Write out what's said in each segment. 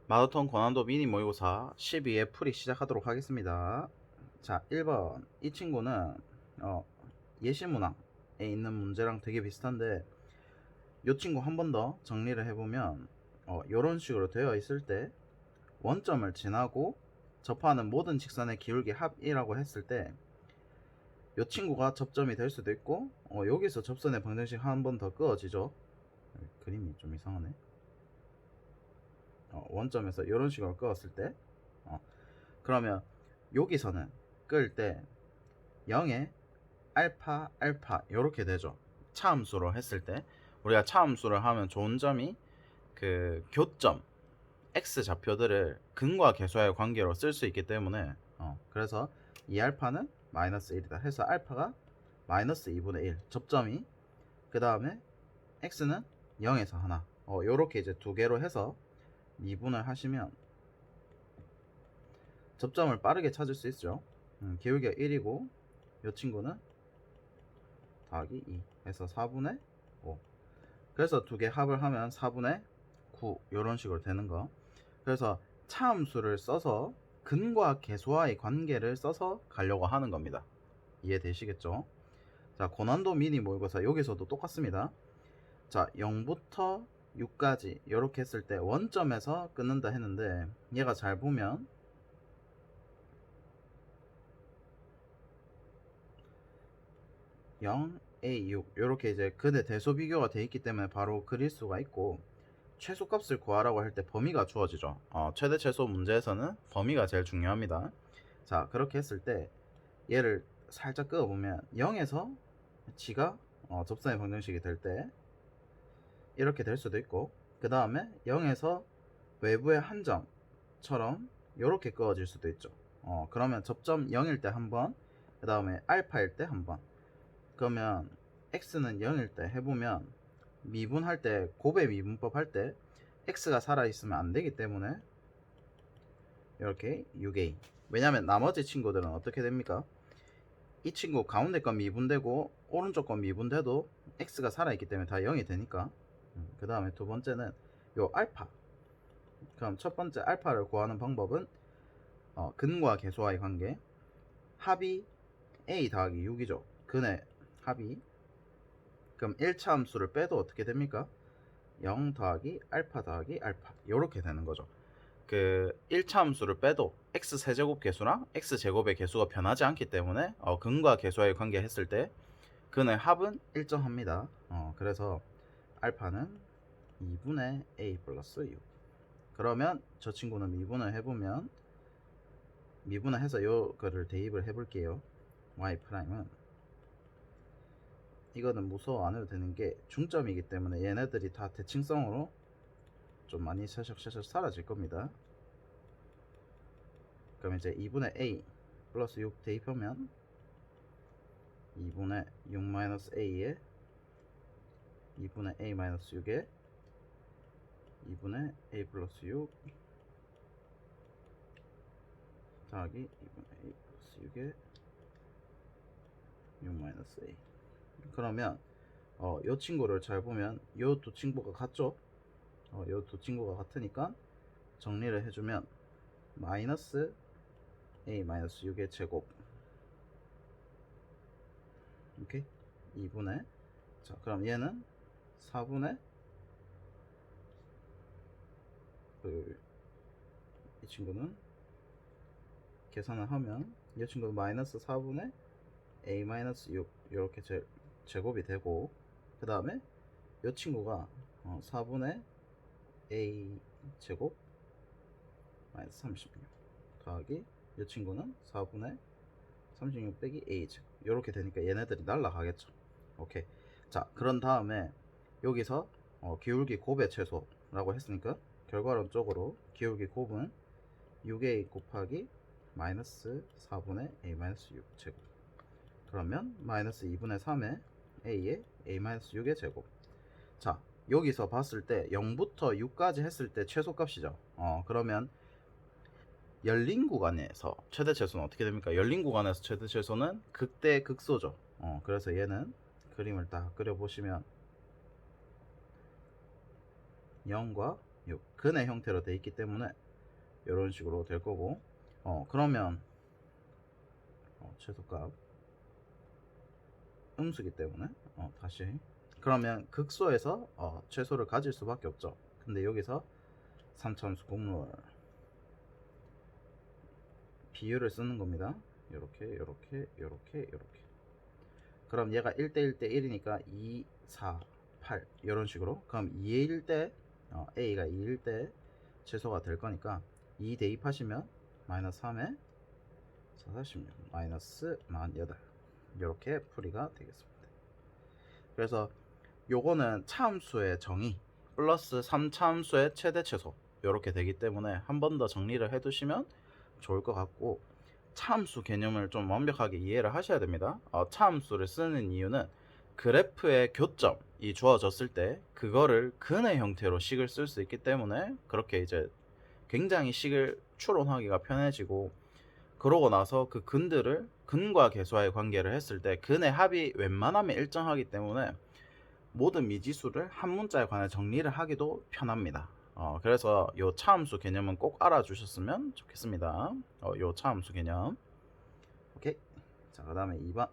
마라톤 고난도 미니 모의고사 12의 풀이 시작하도록 하겠습니다. 자, 1번. 이 친구는 예시문항에 있는 문제랑 되게 비슷한데 이 친구 한 번 더 정리를 해보면 이런 식으로 되어 있을 때 원점을 지나고 접하는 모든 직선의 기울기 합이라고 했을 때 이 친구가 접점이 될 수도 있고 여기서 접선의 방정식 한 번 더 그어지죠. 그림이 좀 이상하네. 원점에서 이런 식으로 그었을 때 그러면 여기서는 끌 때 0에 알파 알파 이렇게 되죠. 차함수로 했을 때 우리가 차함수를 하면 좋은 점이 그 교점 x 좌표들을 근과 계수와의 관계로 쓸 수 있기 때문에 그래서 이 알파는 마이너스 1이다 해서 알파가 마이너스 2분의 1 접점이 그 다음에 x는 0에서 하나 요렇게 이제 두 개로 해서 미분을 하시면 접점을 빠르게 찾을 수 있죠. 기울기가 1이고 이 친구는 더하기 2 해서 4분의 5. 그래서 두 개 합을 하면 4분의 9 이런 식으로 되는 거. 그래서 차함수를 써서 근과 계수와의 관계를 써서 가려고 하는 겁니다. 이해되시겠죠? 자, 고난도 미니 모의고사 여기서도 똑같습니다. 자, 0부터 6까지 이렇게 했을 때 원점에서 끊는다 했는데 얘가 잘 보면 0, A, 6 이렇게 이제 근의 대소 비교가 되어 있기 때문에 바로 그릴 수가 있고 최소값을 구하라고 할 때 범위가 주어지죠. 최대 최소 문제에서는 범위가 제일 중요합니다. 자, 그렇게 했을 때 얘를 살짝 끄어보면 0에서 g가 접선의 방정식이 될 때 이렇게 될 수도 있고 그 다음에 0에서 외부의 한 점처럼 이렇게 끄어질 수도 있죠. 그러면 접점 0일 때 한 번, 그 다음에 알파일 때 한 번. 그러면 x는 0일 때 해보면 미분할 때 곱의 미분법 할 때 x가 살아있으면 안 되기 때문에 이렇게 6a. 왜냐면 나머지 친구들은 어떻게 됩니까? 이 친구 가운데 건 미분되고 오른쪽 건 미분돼도 x가 살아있기 때문에 다 0이 되니까. 그 다음에 두 번째는 요 알파. 그럼 첫 번째 알파를 구하는 방법은 근과 계수와의 관계. 합이 a 더하기 6이죠. 근의 합이. 그럼 1차 함수를 빼도 어떻게 됩니까? 0 더하기 알파 더하기 알파 이렇게 되는 거죠. 그 1차 함수를 빼도 x 세제곱 계수랑 x 제곱의 계수가 변하지 않기 때문에 근과 계수와의 관계 했을 때 근의 합은 일정합니다. 그래서 알파는 2분의 a 플러스 6. 그러면 저 친구는 미분을 해보면 미분을 해서 요거를 대입을 해볼게요. y 프라임은 이거는 무서워 안 해도 되는 게 중점이기 때문에 얘네들이 다 대칭성으로 좀 많이 샤샥샤샥 사라질 겁니다. 그럼 이제 2분의 a 플러스 6 대입하면 2분의 6 마이너스 a에 2분의 a 마이너스 6에 2분의 a 플러스 6 더하기 2분의 a 플러스 6에 6 마이너스 a. 그러면 요 친구를 잘 보면 요 두 친구가 같죠? 요 두 친구가 같으니까 정리를 해주면 마이너스 a 마이너스 6의 제곱 이렇게 2분의 자 그럼 얘는 4분의 이 친구는 계산을 하면 이 친구는 마이너스 4분의 a 마이너스 6 이렇게 제곱이 되고 그 다음에 이 친구가 4분의 a 제곱 마이너스 36 더하기 이 친구는 4분의 36 빼기 a 제곱 이렇게 되니까 얘네들이 날라가겠죠. 오케이. 자, 그런 다음에 여기서 기울기 곱의 최소라고 했으니까 결과론적으로 기울기 곱은 6a 곱하기 마이너스 4분의 a 마이너스 6 제곱. 그러면 마이너스 2분의 3의 a의 a 마이너스 6의 제곱. 자, 여기서 봤을 때 0부터 6까지 했을 때 최소값이죠. 그러면 열린 구간에서 최대 최소는 어떻게 됩니까? 열린 구간에서 최대 최소는 극대 극소죠. 그래서 얘는 그림을 딱 그려보시면 0과 요 근의 형태로 돼 있기 때문에 이런 식으로 될 거고, 그러면 최소값 음수기 때문에 다시 그러면 극소에서 최소를 가질 수밖에 없죠. 근데 여기서 3차함수 곡물 비율을 쓰는 겁니다. 요렇게 요렇게 요렇게 요렇게. 그럼 얘가 1대 1대 1이니까 2 4 8 이런 식으로. 그럼 2일 때 A가 2일 때 최소가 될 거니까 2 대입하시면 마이너스 3에 4, 46 마이너스 48 이렇게 풀이가 되겠습니다. 그래서 요거는 차함수의 정의 플러스 3차함수의 최대 최소 이렇게 되기 때문에 한 번 더 정리를 해 두시면 좋을 것 같고, 차함수 개념을 좀 완벽하게 이해를 하셔야 됩니다. 차함수를 쓰는 이유는 그래프의 교점이 주어졌을 때 그거를 근의 형태로 식을 쓸 수 있기 때문에 그렇게 이제 굉장히 식을 추론하기가 편해지고, 그러고 나서 그 근들을 근과 계수와의 관계를 했을 때 근의 합이 웬만하면 일정하기 때문에 모든 미지수를 한 문자에 관해 정리를 하기도 편합니다. 그래서 요 차함수 개념은 꼭 알아주셨으면 좋겠습니다. 요 차함수 개념. 오케이. 자, 그 다음에 2번.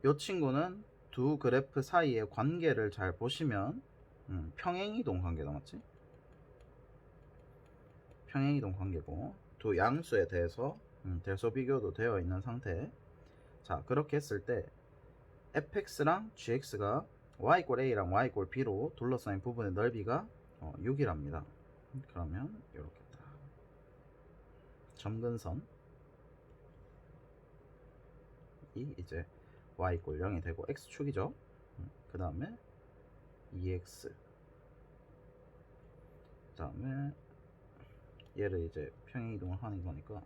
요 친구는 두 그래프 사이의 관계를 잘 보시면 평행이동 관계다, 맞지? 평행이동 관계고, 두 양수에 대해서 대소 비교도 되어 있는 상태. 자, 그렇게 했을 때 fx랑 gx가 y = a랑 y = b로 둘러싸인 부분의 넓이가 6이랍니다. 그러면 이렇게 점근선이 이제 y = 0이 되고 x축이죠. 그 다음에 2x, 그 다음에 얘를 이제 평행이동을 하는 거니까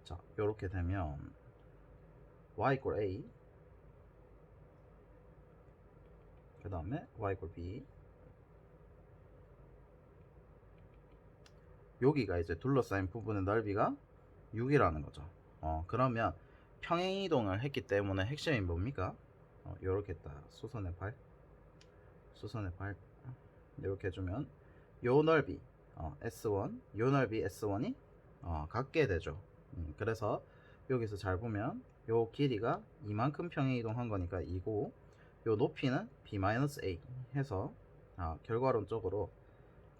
자, 요렇게 되면 y = a, 그 다음에 y = b, 여기가 이제 둘러싸인 부분의 넓이가 6이라는 거죠. 그러면 평행이동을 했기 때문에 핵심이 뭡니까? 요렇게 딱 수선의 발 이렇게 해주면 요 넓이 S1, 요 넓이 S1이 같게 되죠. 그래서 여기서 잘 보면 요 길이가 이만큼 평행이동한 거니까 2고, 요 높이는 B-A 해서 결과론적으로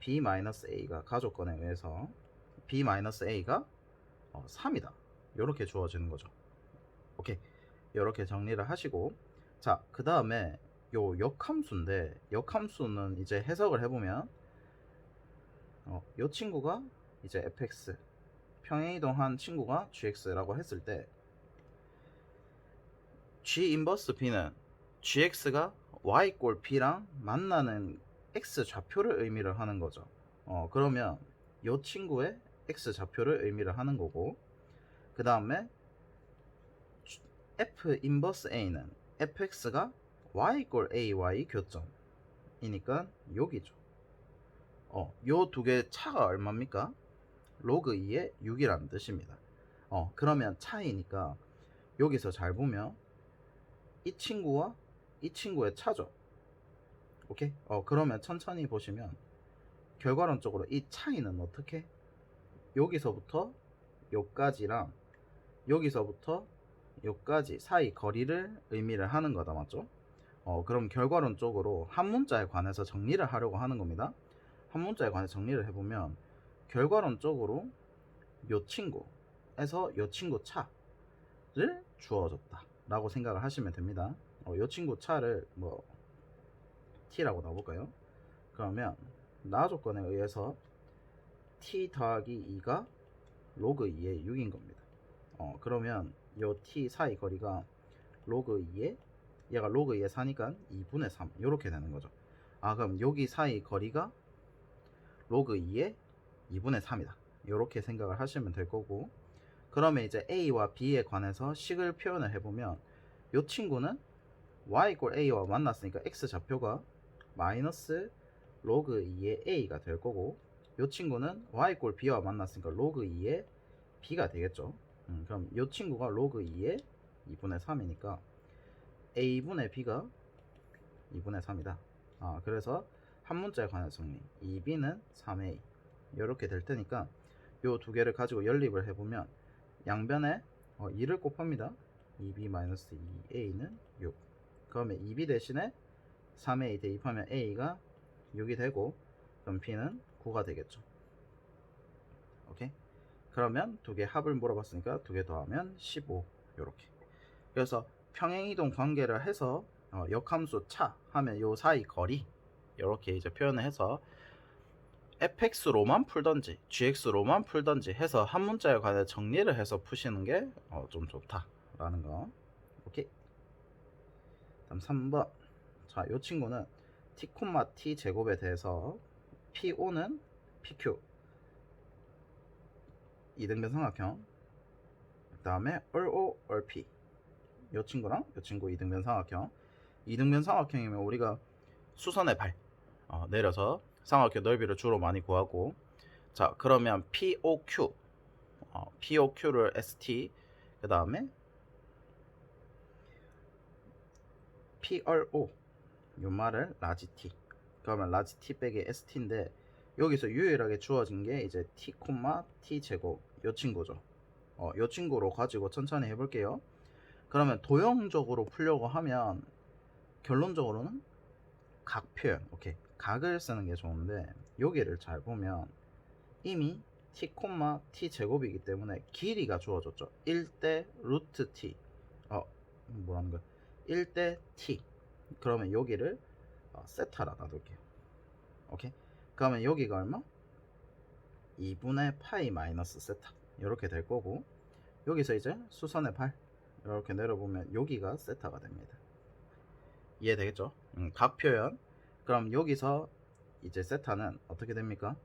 B-A가 가족권에 의해서 B-A가 3이다 이렇게 주어지는 거죠. 오케이, 이렇게 정리를 하시고, 자, 그 다음에 요 역함수인데, 역함수는 이제 해석을 해보면 요 친구가 이제 fx, 평행이동한 친구가 gx라고 했을 때 g 인버스 b는 gx가 y = b랑 만나는 x 좌표를 의미를 하는 거죠. 그러면 요 친구의 x 좌표를 의미를 하는 거고, 그 다음에 f 인버스 a는 fx가 y = ay 교점이니까 여기죠. 요 두 개 차가 얼마입니까? 로그 2의 6이라는 뜻입니다. 그러면 차이니까 여기서 잘 보면 이 친구와 이 친구의 차죠. 오케이? 그러면 천천히 보시면 결과론적으로 이 차이는 어떻게? 여기서부터 요까지랑 여기서부터 요까지 사이 거리를 의미를 하는 거다, 맞죠? 그럼 결과론적으로 한 문자에 관해서 정리를 하려고 하는 겁니다. 한 문자에 관해서 정리를 해보면 결과론적으로 요 친구에서 요 친구 차를 주어졌다 라고 생각을 하시면 됩니다. 요 친구 차를 뭐 t라고 놔볼까요? 그러면 나 조건에 의해서 t 더하기 2가 로그 2의 6인 겁니다. 그러면 요 t 사이 거리가 로그 2의, 얘가 로그 2의 4니까 2분의 3 이렇게 되는 거죠. 그럼 여기 사이 거리가 로그 2의 2분의 3이다 이렇게 생각을 하시면 될 거고, 그러면 이제 a와 b에 관해서 식을 표현을 해보면 이 친구는 y = a와 만났으니까 x 좌표가 마이너스 로그 2의 a가 될 거고, 이 친구는 y = b와 만났으니까 로그 2의 b가 되겠죠. 그럼 이 친구가 로그 2의 2분의 3이니까 a분의 b가 2분의 3이다. 그래서 한 문자에 관한 정리 2b는 3a 이렇게 될 테니까 요 두 개를 가지고 연립을 해보면 양변에 2를 곱합니다. 2b-2a는 6. 그러면 2b 대신에 3a 대입하면 a가 6이 되고 그럼 b는 9가 되겠죠. 오케이? 그러면 두 개 합을 물어봤으니까 두 개 더하면 15 요렇게. 그래서 평행이동 관계를 해서 역함수 차 하면 요 사이 거리 이렇게 이제 표현을 해서 fx로만 풀던지 gx로만 풀던지 해서 한 문자에 관해 정리를 해서 푸시는 게 좀 좋다라는 거. 오케이. 다음 3번. 자, 요 친구는 t, t 제곱에 대해서 PO는 PQ 이등변 삼각형, 그 다음에 얼O, 얼P 요 친구랑 요 친구 이등변 삼각형. 이등변 삼각형이면 우리가 수선의 발 내려서 삼각형 넓이를 주로 많이 구하고, 자 그러면 POQ POQ를 ST, 그 다음에 PRO 요 말을 라지 T, 그러면 라지 T 빼기 ST인데 여기서 유일하게 주어진 게 이제 T, T 제곱 요 친구죠. 요 친구로 가지고 천천히 해볼게요. 그러면 도형적으로 풀려고 하면 결론적으로는 각 표현, 오케이, 각을 쓰는 게 좋은데 여기를 잘 보면 이미 t, t 제곱이기 때문에 길이가 주어졌죠. 1대 루트 t, 뭐라는 거야, 1대 t. 그러면 여기를 세타라 놔둘게요. 오케이. 그러면 여기가 얼마? 2분의 파이 마이너스 세타 이렇게 될 거고, 여기서 이제 수선의 발 이렇게 내려보면 여기가 세타가 됩니다. 이해되겠죠? 각 표현. 그럼 여기서 이제 세타는 어떻게 됩니까?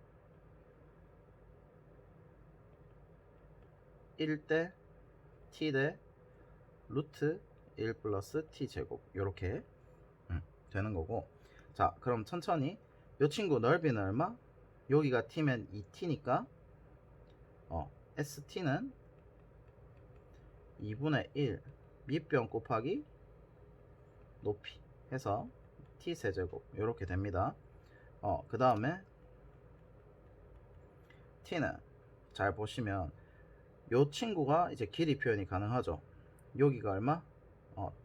1대 t 대 루트 1 플러스 t 제곱 이렇게 되는 거고. 자 그럼 천천히 이 친구 넓이는 얼마? 여기가 t면 2t니까 st는 2분의 1 밑변 곱하기 높이 해서 t 세제곱 이렇게 됩니다. 그 다음에 t는 잘 보시면 요 친구가 이제 길이 표현이 가능하죠. 여기가 얼마?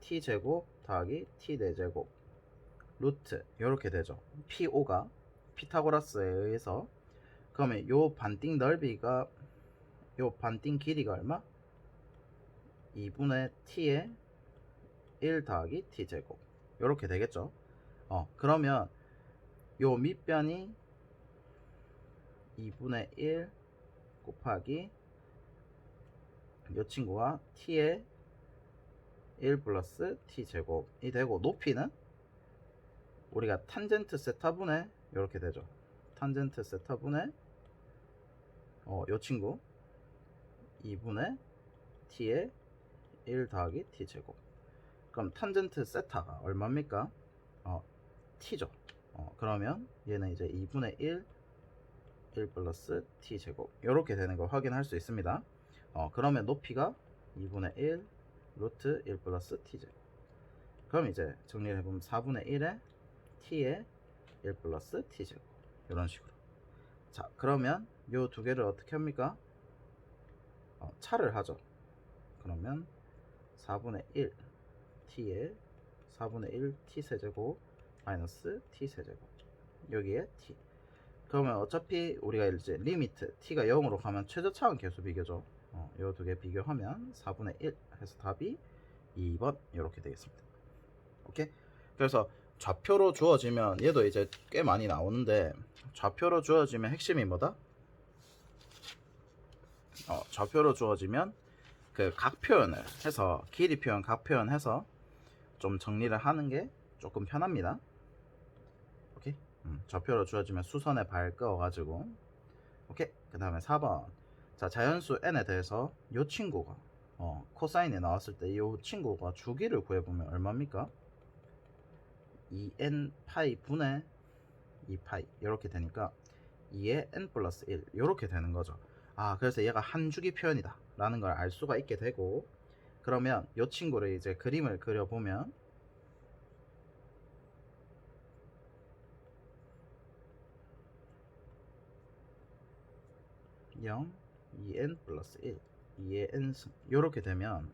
t 제곱 더하기 t 4제곱 루트 이렇게 되죠. PO가 피타고라스에 의해서. 그러면 요 반띵 넓이가, 요 반띵 길이가 얼마? 2분의 t에 1 더하기 t 제곱 이렇게 되겠죠. 그러면 요 밑변이 2분의 1 곱하기 요 친구가 t에 1 플러스 t 제곱이 되고, 높이는 우리가 탄젠트 세타분의 이렇게 되죠. 탄젠트 세타분의 요 친구 2분의 t에 1 더하기 t 제곱. 그럼 탄젠트 세타가 얼마입니까? t죠. 그러면 얘는 이제 2분의 1 플러스 t 제곱 이렇게 되는 걸 확인할 수 있습니다. 그러면 높이가 2분의 1 루트 1 플러스 t 제곱. 그럼 이제 정리를 해보면 4분의 1에 t에 1 플러스 t 제곱 이런 식으로. 자 그러면 요 두 개를 어떻게 합니까? 차를 하죠. 그러면 4분의 1 t에 4분의 1 t 세제곱 마이너스 t 세제곱 여기에 t. 그러면 어차피 우리가 이제 리미트 t가 0으로 가면 최저차원 계수 비교죠. 요 두 개 비교하면 4분의 1 해서 답이 2번 이렇게 되겠습니다. 오케이. 그래서 좌표로 주어지면 얘도 이제 꽤 많이 나오는데, 좌표로 주어지면 핵심이 뭐다? 좌표로 주어지면 그 각 표현을 해서, 길이 표현, 각 표현 해서 좀 정리를 하는 게 조금 편합니다. 오케이. 좌표로 주어지면 수선에 발 끄어가지고. 오케이. 그 다음에 4번. 자, 자연수 n에 대해서 요 친구가 코사인이 나왔을 때 요 친구가 주기를 구해보면 얼마입니까? 2n 파이 분의 2파이 이렇게 되니까 2의 n 플러스 1 이렇게 되는 거죠. 그래서 얘가 한 주기 표현이다 라는 걸 알 수가 있게 되고, 그러면 이 친구를 이제 그림을 그려보면 0, 2n 플러스 1, 2의 n승. 요렇게 되면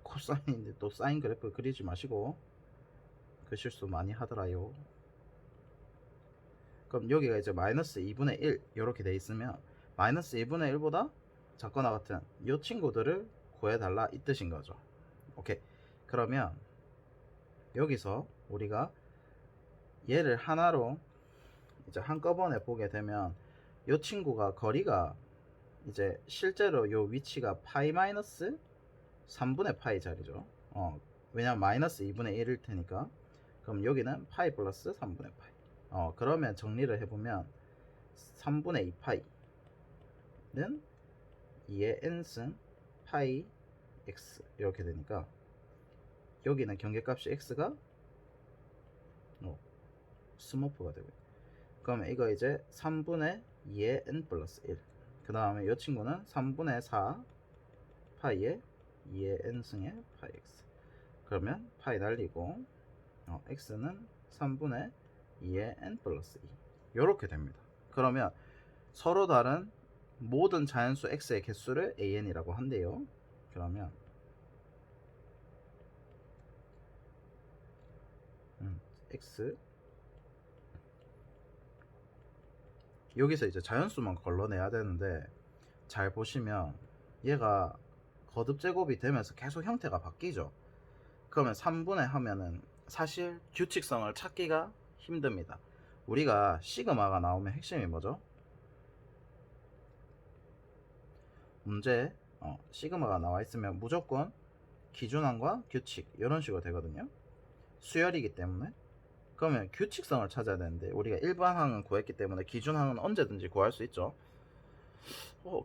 코사인인데 또 사인 그래프 그리지 마시고, 그 실수 많이 하더라요. 그럼 여기가 이제 마이너스 2분의 1 이렇게 돼 있으면 마이너스 2분의 1보다 작거나 같은 이 친구들을 구해달라 이 뜻인 거죠. 오케이. 그러면 여기서 우리가 얘를 하나로 이제 한꺼번에 보게 되면 이 친구가 거리가 이제 실제로 요 위치가 파이 마이너스 3분의 파이 자리죠. 왜냐면 마이너스 2분의 1일 테니까. 그럼 여기는 파이 플러스 3분의 파이. 그러면 정리를 해보면 3분의 2파이는 2의 n승 파이 x 이렇게 되니까 여기는 경계값이 x가 스머프가 되고, 그러면 이거 이제 3분의 2의 n 플러스 1, 그 다음에 이 친구는 3분의 4 파이의 2의 n승의 파이 x. 그러면 파이 날리고 x는 3분의 2의 n 플러스 2 이렇게 됩니다. 그러면 서로 다른 모든 자연수 x의 개수를 an이라고 한대요. 그러면 x 여기서 이제 자연수만 걸러내야 되는데, 잘 보시면 얘가 거듭 제곱이 되면서 계속 형태가 바뀌죠. 그러면 3분의 하면은 사실 규칙성을 찾기가 힘듭니다. 우리가 시그마가 나오면 핵심이 뭐죠? 문제에 시그마가 나와 있으면 무조건 기준항과 규칙 이런 식으로 되거든요. 수열이기 때문에. 그러면 규칙성을 찾아야 되는데 우리가 일반항은 구했기 때문에 기준항은 언제든지 구할 수 있죠.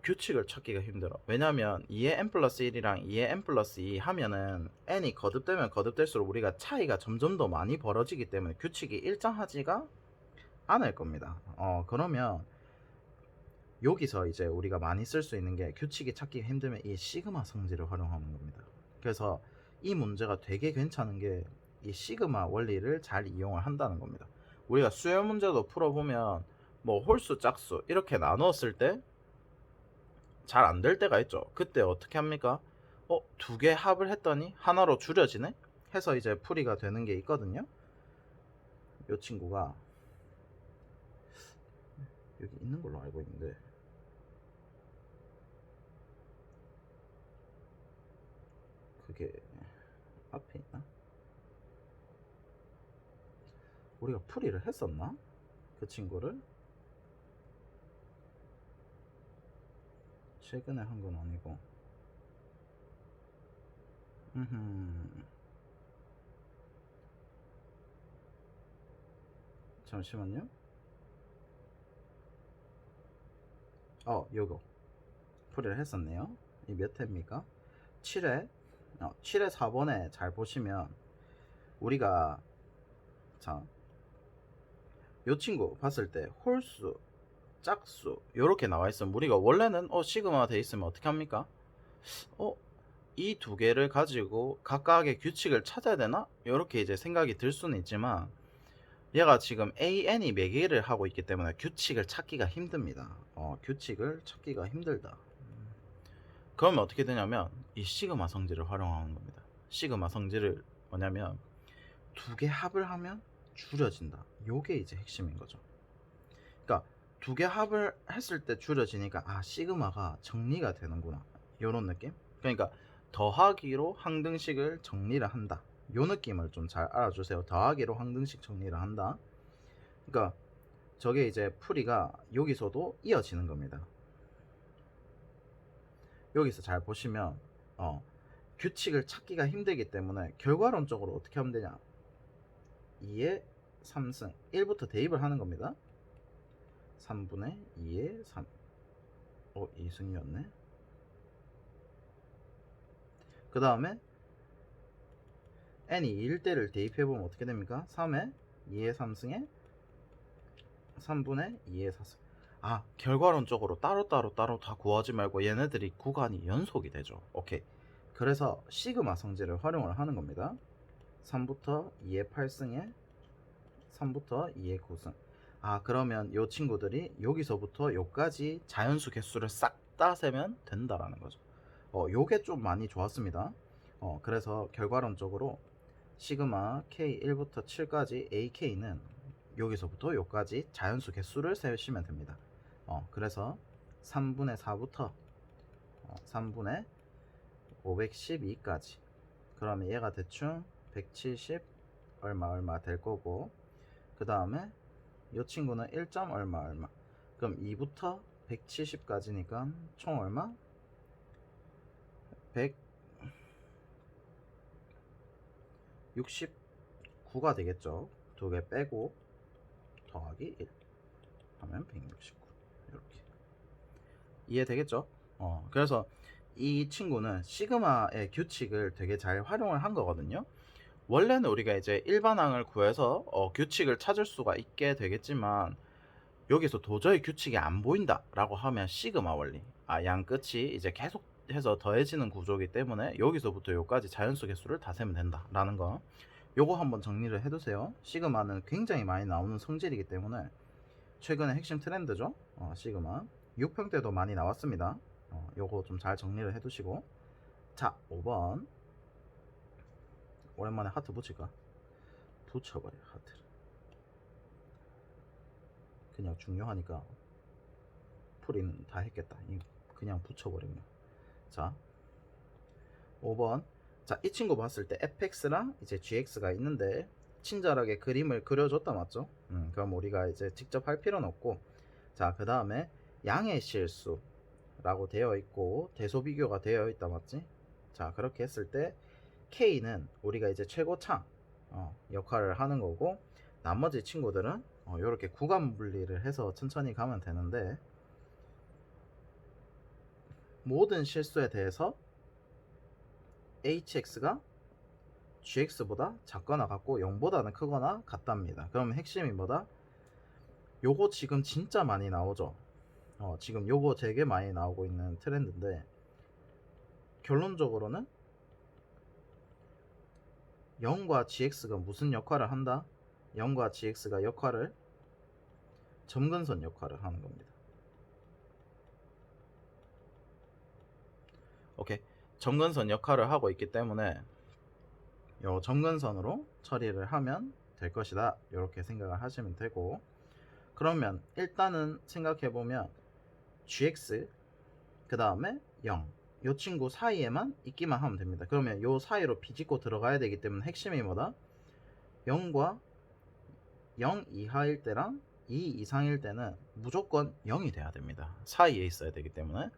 규칙을 찾기가 힘들어. 왜냐면 2의 n 플러스 1이랑 2의 n 플러스 2 하면은 n이 거듭되면 거듭될수록 우리가 차이가 점점 더 많이 벌어지기 때문에 규칙이 일정하지가 않을 겁니다. 그러면 여기서 이제 우리가 많이 쓸 수 있는 게, 규칙이 찾기가 힘들면 이 시그마 성질을 활용하는 겁니다. 그래서 이 문제가 되게 괜찮은 게 이 시그마 원리를 잘 이용을 한다는 겁니다. 우리가 수열 문제도 풀어보면 뭐 홀수 짝수 이렇게 나누었을 때 잘 안 될 때가 있죠. 그때 어떻게 합니까? 두 개 합을 했더니 하나로 줄여지네? 해서 이제 풀이가 되는 게 있거든요. 이 친구가 여기 있는 걸로 알고 있는데, 그게 앞에 있나? 우리가 풀이를 했었나? 그 친구를 최근에 한 건 아니고. 잠시만요. 요거 풀이를 했었네요. 이 몇 회입니까? 7회 7회 4번에 잘 보시면 우리가 요 친구 봤을 때 홀수 짝수 요렇게 나와 있으면 우리가 원래는 시그마 돼 있으면 어떻게 합니까? 이 두 개를 가지고 각각의 규칙을 찾아야 되나? 요렇게 이제 생각이 들 수는 있지만, 얘가 지금 an이 매개를 하고 있기 때문에 규칙을 찾기가 힘듭니다. 규칙을 찾기가 힘들다. 그러면 어떻게 되냐면 이 시그마 성질을 활용하는 겁니다. 시그마 성질을 뭐냐면 두 개 합을 하면 줄여진다. 요게 이제 핵심인 거죠. 그러니까 두 개 합을 했을 때 줄여지니까 시그마가 정리가 되는구나, 요런 느낌. 그러니까 더하기로 항등식을 정리를 한다, 요 느낌을 좀 잘 알아주세요. 더하기로 항등식 정리를 한다. 그러니까 저게 이제 풀이가 여기서도 이어지는 겁니다. 여기서 잘 보시면 규칙을 찾기가 힘들기 때문에 결과론적으로 어떻게 하면 되냐, 2의 3승 1부터 대입을 하는 겁니다. 3분의 2의 3 2승이었네. 그 다음에 n이 2일 때를 대입해보면 어떻게 됩니까? 3의 2의 3승에 3분의 2의 4승. 결과론적으로 따로 다 구하지 말고 얘네들이 구간이 연속이 되죠. 오케이. 그래서 시그마 성질을 활용을 하는 겁니다. 3부터 2의 8승에 3부터 2의 9승. 그러면 요 친구들이 여기서부터 요까지 자연수 개수를 싹 다 세면 된다라는 거죠. 요게 좀 많이 좋았습니다. 그래서 결과론적으로 시그마 K1부터 7까지 AK는 여기서부터 요까지 자연수 개수를 세우시면 됩니다. 그래서 3분의 4부터 3분의 512까지, 그러면 얘가 대충 170 얼마 될 거고, 그 다음에 이 친구는 1. 얼마 그럼 2부터 170까지니까 총 얼마? 169가 되겠죠. 두 개 빼고 더하기 1 하면 169. 이렇게 이해되겠죠? 그래서 이 친구는 시그마의 규칙을 되게 잘 활용을 한 거거든요. 원래는 우리가 이제 일반항을 구해서 규칙을 찾을 수가 있게 되겠지만, 여기서 도저히 규칙이 안 보인다 라고 하면 시그마 원리, 양 끝이 이제 계속해서 더해지는 구조이기 때문에 여기서부터 여기까지 자연수 개수를 다 세면 된다 라는 거, 요거 한번 정리를 해두세요. 시그마는 굉장히 많이 나오는 성질이기 때문에 최근에 핵심 트렌드죠. 시그마 6평 때도 많이 나왔습니다. 요거 좀 잘 정리를 해두시고, 자 5번 오랜만에 하트 붙일까? 붙여버려 하트를. 그냥 중요하니까 풀이는 다 했겠다. 그냥 붙여버리면. 자 5번. 자, 이 친구 봤을 때 fx랑 이제 gx가 있는데 친절하게 그림을 그려줬다 맞죠? 그럼 우리가 이제 직접 할 필요는 없고, 자 그 다음에 양의 실수라고 되어 있고 대소 비교가 되어 있다 맞지? 자 그렇게 했을 때 K는 우리가 이제 최고창 역할을 하는 거고, 나머지 친구들은 이렇게 구간 분리를 해서 천천히 가면 되는데, 모든 실수에 대해서 hx가 gx보다 작거나 같고 0보다는 크거나 같답니다. 그러면 핵심이 뭐다? 요거 지금 진짜 많이 나오죠. 지금 요거 되게 많이 나오고 있는 트렌드인데, 결론적으로는 0과 gx가 무슨 역할을 한다? 0과 gx가 점근선 역할을 하는 겁니다. 오케이. 점근선 역할을 하고 있기 때문에 요 점근선으로 처리를 하면 될 것이다, 이렇게 생각을 하시면 되고, 그러면 일단은 생각해보면 gx 그 다음에 0, 요 친구 사이에만 있기만 하면 됩니다. 그러면 요 사이로 비집고 들어가야 되기 때문에 핵심이 뭐다? 0과 0 이하일 때랑 2 이상일 때는 무조건 0이 돼야 됩니다. 사이에 있어야 되기 때문에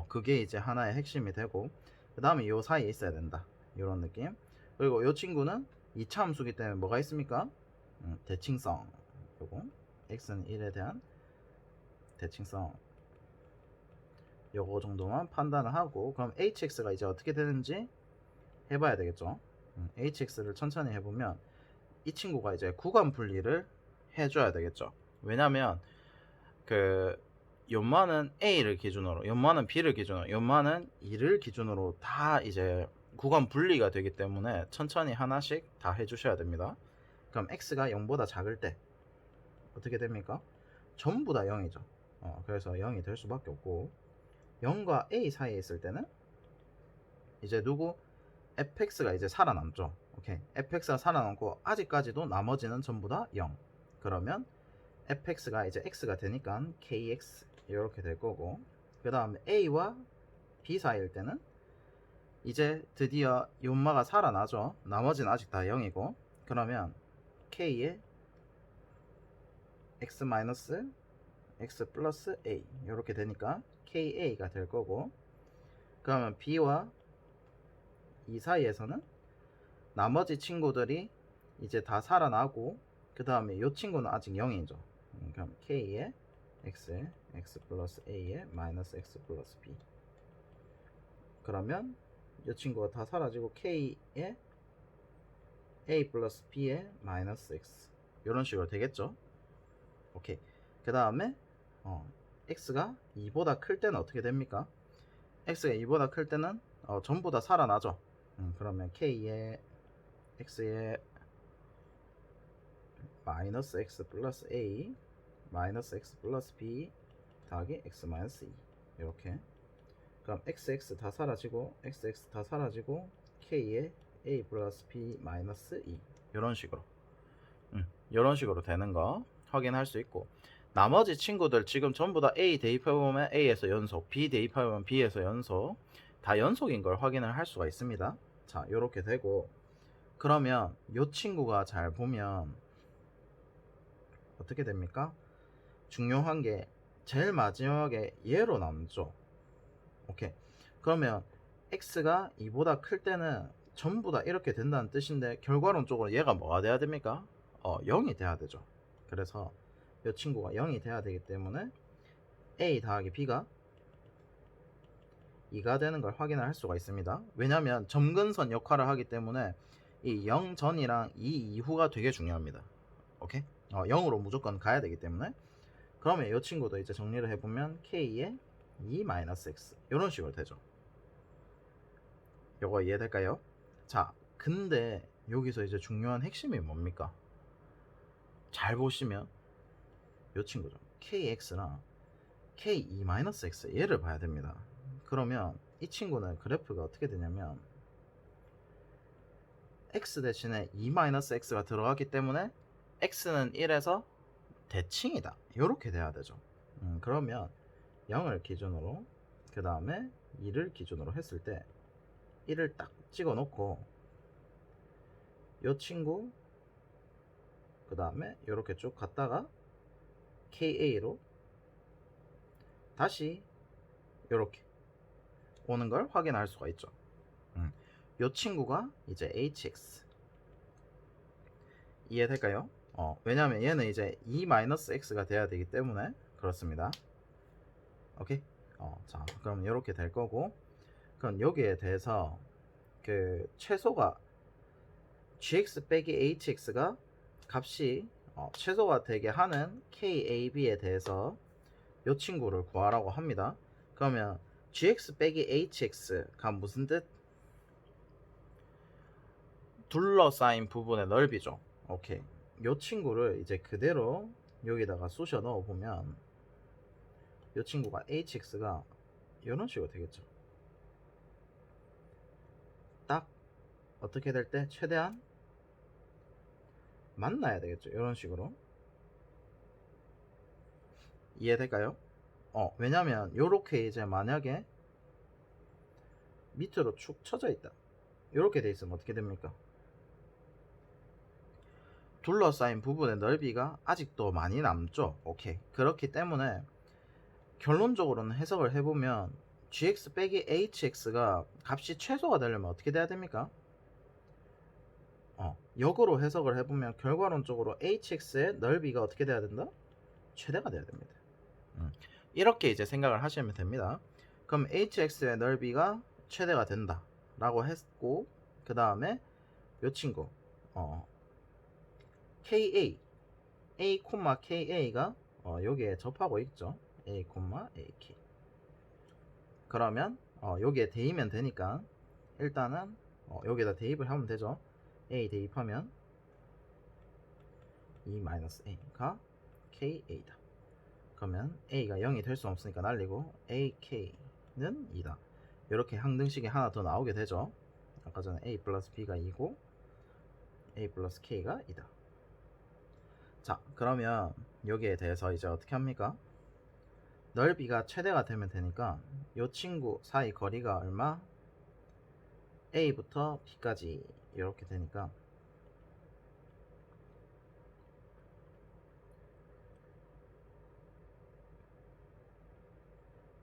그게 이제 하나의 핵심이 되고, 그 다음에 요 사이에 있어야 된다, 이런 느낌. 그리고 요 친구는 2차 함수기 때문에 뭐가 있습니까? 대칭성. 요거 x는 1에 대한 대칭성, 요거 정도만 판단을 하고, 그럼 hx가 이제 어떻게 되는지 해봐야 되겠죠. hx를 천천히 해보면 이 친구가 이제 구간 분리를 해줘야 되겠죠. 왜냐면 연마는 A를 기준으로, 연마는 B를 기준으로, 연마는 2를 기준으로 다 이제 구간 분리가 되기 때문에 천천히 하나씩 다 해주셔야 됩니다. 그럼 x가 0보다 작을 때 어떻게 됩니까? 전부 다 0이죠. 그래서 0이 될 수밖에 없고, 0과 A 사이에 있을 때는 이제 fx가 이제 살아남죠. 오케이. fx가 살아남고 아직까지도 나머지는 전부 다 0. 그러면 fx가 이제 x가 되니까 kx 이렇게 될 거고, 그 다음에 a와 b 사이일 때는 이제 드디어 연마가 살아나죠. 나머지는 아직 다 0이고, 그러면 k의 x 마이너스 x 플러스 a 이렇게 되니까 ka가 될 거고, 그러면 b와 이 사이에서는 나머지 친구들이 이제 다 살아나고, 그 다음에 이 친구는 아직 0이죠. 그럼 k의 x 플러스 a의 마이너스 x 플러스 b, 그러면 이 친구가 다 사라지고 k의 a 플러스 b의 마이너스 x, 이런 식으로 되겠죠. 오케이. 그 다음에 x가 2보다 클 때는 어떻게 됩니까? x가 2보다 클 때는 전부 다 살아나죠. 그러면 k의 x의 마이너스 x 플러스 a 마이너스 x 플러스 b 더하기 x 마이너스 2 이렇게. 그럼 xx 다 사라지고 xx 다 사라지고 k에 a 플러스 b 마이너스 2 이런 식으로 이런 식으로 되는 거 확인할 수 있고, 나머지 친구들 지금 전부 다 a 대입해보면 a에서 연속, b 대입해보면 b에서 연속, 다 연속인 걸 확인을 할 수가 있습니다. 자, 이렇게 되고, 그러면 이 친구가 잘 보면 어떻게 됩니까? 중요한 게 제일 마지막에 얘로 남죠. 오케이. 그러면 x가 2보다 클 때는 전부 다 이렇게 된다는 뜻인데, 결과론적으로 얘가 뭐가 돼야 됩니까? 0이 돼야 되죠. 그래서 이 친구가 0이 돼야 되기 때문에 a 더하기 b가 2가 되는 걸 확인을 할 수가 있습니다. 왜냐하면 점근선 역할을 하기 때문에 이 0 전이랑 2 이후가 되게 중요합니다. 오케이? 0으로 무조건 가야 되기 때문에. 그러면 이 친구도 이제 정리를 해보면 k에 2-x 이런 식으로 되죠. 요거 이해될까요? 자, 근데 여기서 이제 중요한 핵심이 뭡니까? 잘 보시면 이 친구죠. kx랑 k2-x 얘를 봐야 됩니다. 그러면 이 친구는 그래프가 어떻게 되냐면 x 대신에 2-x가 들어갔기 때문에 x는 1에서 대칭이다 이렇게 돼야 되죠. 그러면 0을 기준으로 그 다음에 2를 기준으로 했을 때 1을 딱 찍어 놓고 이 친구 그 다음에 이렇게 쭉 갔다가 KA로 다시 이렇게 오는 걸 확인할 수가 있죠. 이 친구가 이제 HX 이해될까요? 왜냐하면 얘는 이제 2-x가 돼야 되기 때문에 그렇습니다. 오케이? 자, 그럼 이렇게 될 거고, 그럼 여기에 대해서 그 최소가 gx 빼기 hx가 값이 최소가 되게 하는 kab에 대해서 이 친구를 구하라고 합니다. 그러면 gx 빼기 hx가 무슨 뜻? 둘러싸인 부분의 넓이죠. 오케이. 이 친구를 이제 그대로 여기다가 쑤셔 넣어 보면 이 친구가 hx가 이런 식으로 되겠죠. 딱 어떻게 될 때 최대한 만나야 되겠죠. 이런 식으로. 이해될까요? 왜냐면 요렇게 이제 만약에 밑으로 축 처져 있다 이렇게 돼 있으면 어떻게 됩니까? 둘러싸인 부분의 넓이가 아직도 많이 남죠. 오케이. 그렇기 때문에 결론적으로는 해석을 해보면 gx 빼기 hx가 값이 최소가 되려면 어떻게 돼야 됩니까? 역으로 해석을 해보면 결과론적으로 hx의 넓이가 어떻게 돼야 된다? 최대가 돼야 됩니다. 이렇게 이제 생각을 하시면 됩니다. 그럼 hx의 넓이가 최대가 된다 라고 했고, 그 다음에 이 친구 ka a,ka가 여기에 접하고 있죠. a, ak. 그러면 여기에 대입면 되니까 일단은 여기에다 대입을 하면 되죠. a 대입하면 2-a가 ka다. 그러면 a가 0이 될 수 없으니까 날리고 ak는 2다. 이렇게 항등식이 하나 더 나오게 되죠. 아까 전에 a 플러스 b가 2고 a 플러스 k가 2다. 자, 그러면 여기에 대해서 이제 어떻게 합니까? 넓이가 최대가 되면 되니까 이 친구 사이 거리가 얼마? a부터 b까지 이렇게 되니까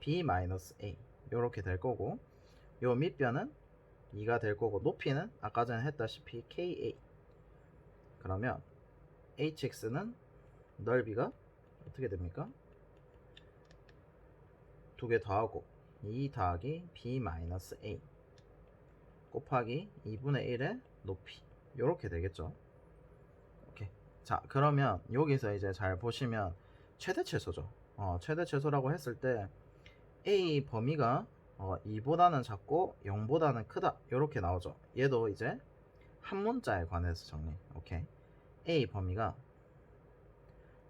b-a 이렇게 될 거고, 요 밑변은 2가 될 거고, 높이는 아까 전에 했다시피 ka. 그러면 hx는 넓이가 어떻게 됩니까? 두 개 더하고 2 더하기 b-a 곱하기 2분의 1의 높이 이렇게 되겠죠. 오케이. 자, 그러면 여기서 이제 잘 보시면 최대 최소죠. 최대 최소라고 했을 때 a 범위가 2보다는 작고 0보다는 크다 이렇게 나오죠. 얘도 이제 한 문자에 관해서 정리. 오케이. a 범위가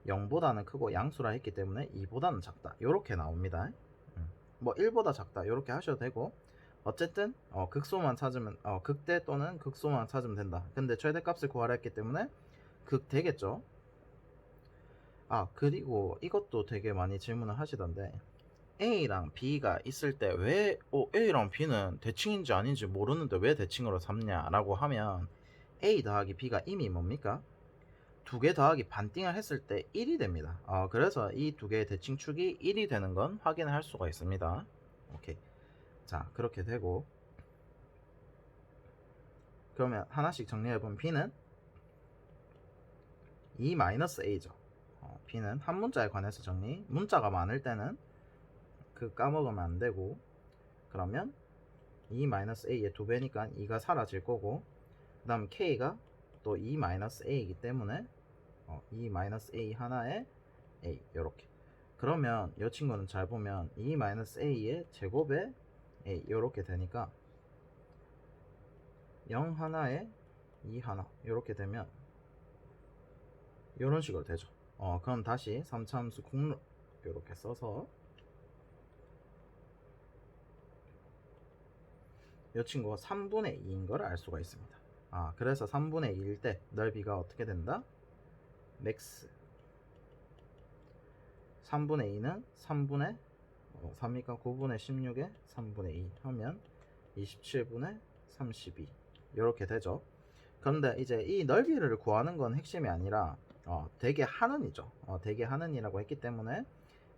0보다는 크고 양수라 했기 때문에 2보다는 작다 요렇게 나옵니다. 뭐 1보다 작다 요렇게 하셔도 되고, 어쨌든 극소만 찾으면 극대 또는 극소만 찾으면 된다. 근데 최대값을 구하라 했기 때문에 극대겠죠. 그리고 이것도 되게 많이 질문을 하시던데, A랑 B가 있을 때 왜 A랑 B는 대칭인지 아닌지 모르는데 왜 대칭으로 삼냐 라고 하면, A 더하기 B가 이미 뭡니까? 두 개 더하기 반띵을 했을 때 1이 됩니다. 그래서 이 두 개의 대칭축이 1이 되는 건 확인을 할 수가 있습니다. 오케이. 자, 그렇게 되고, 그러면 하나씩 정리해보면 B는 2-A죠. B는 한 문자에 관해서 정리. 문자가 많을 때는 그 까먹으면 안 되고, 그러면 2-A의 2배니까 2가 사라질 거고, 그 다음 K가 또 2-A이기 때문에 2-A 하나에 A 요렇게. 그러면 이 친구는 잘 보면 2-A의 제곱에 A 요렇게 되니까 0 하나에 2 하나 요렇게 되면 요런 식으로 되죠. 그럼 다시 3차함수 공로 요렇게 써서 이 친구가 3분의 2인 걸 알 수가 있습니다. 그래서 3분의 2일 때 넓이가 어떻게 된다? 맥스 3분의 2는 3분의 3이니까 9분의 16에 3분의 2 하면 27분의 32 이렇게 되죠. 그런데 이제 이 넓이를 구하는 건 핵심이 아니라 대개 하는이죠. 대개 하는이라고 했기 때문에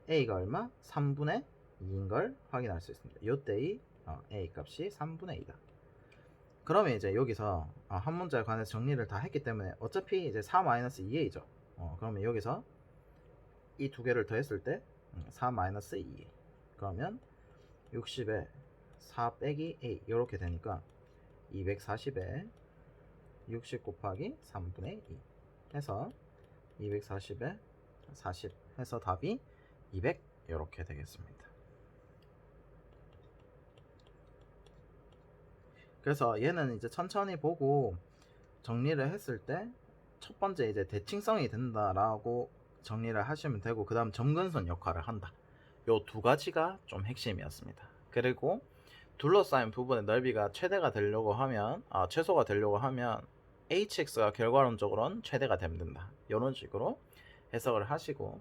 A가 얼마? 3분의 2인 걸 확인할 수 있습니다. 이때 A 값이 3분의 2다. 그러면 이제 여기서 한 문자에 관해서 정리를 다 했기 때문에 어차피 이제 4-2a죠. 그러면 여기서 이 두 개를 더했을 때 4-2a. 그러면 60에 4 빼기 a 이렇게 되니까 240에 60 곱하기 3분의 2 해서 240에 40 해서 답이 200 이렇게 되겠습니다. 그래서 얘는 이제 천천히 보고 정리를 했을 때 첫 번째 이제 대칭성이 된다라고 정리를 하시면 되고, 그 다음 점근선 역할을 한다. 요 두 가지가 좀 핵심이었습니다. 그리고 둘러싸인 부분의 넓이가 최대가 되려고 하면 최소가 되려고 하면 hx가 결과론적으로는 최대가 되면 된다. 이런 식으로 해석을 하시고,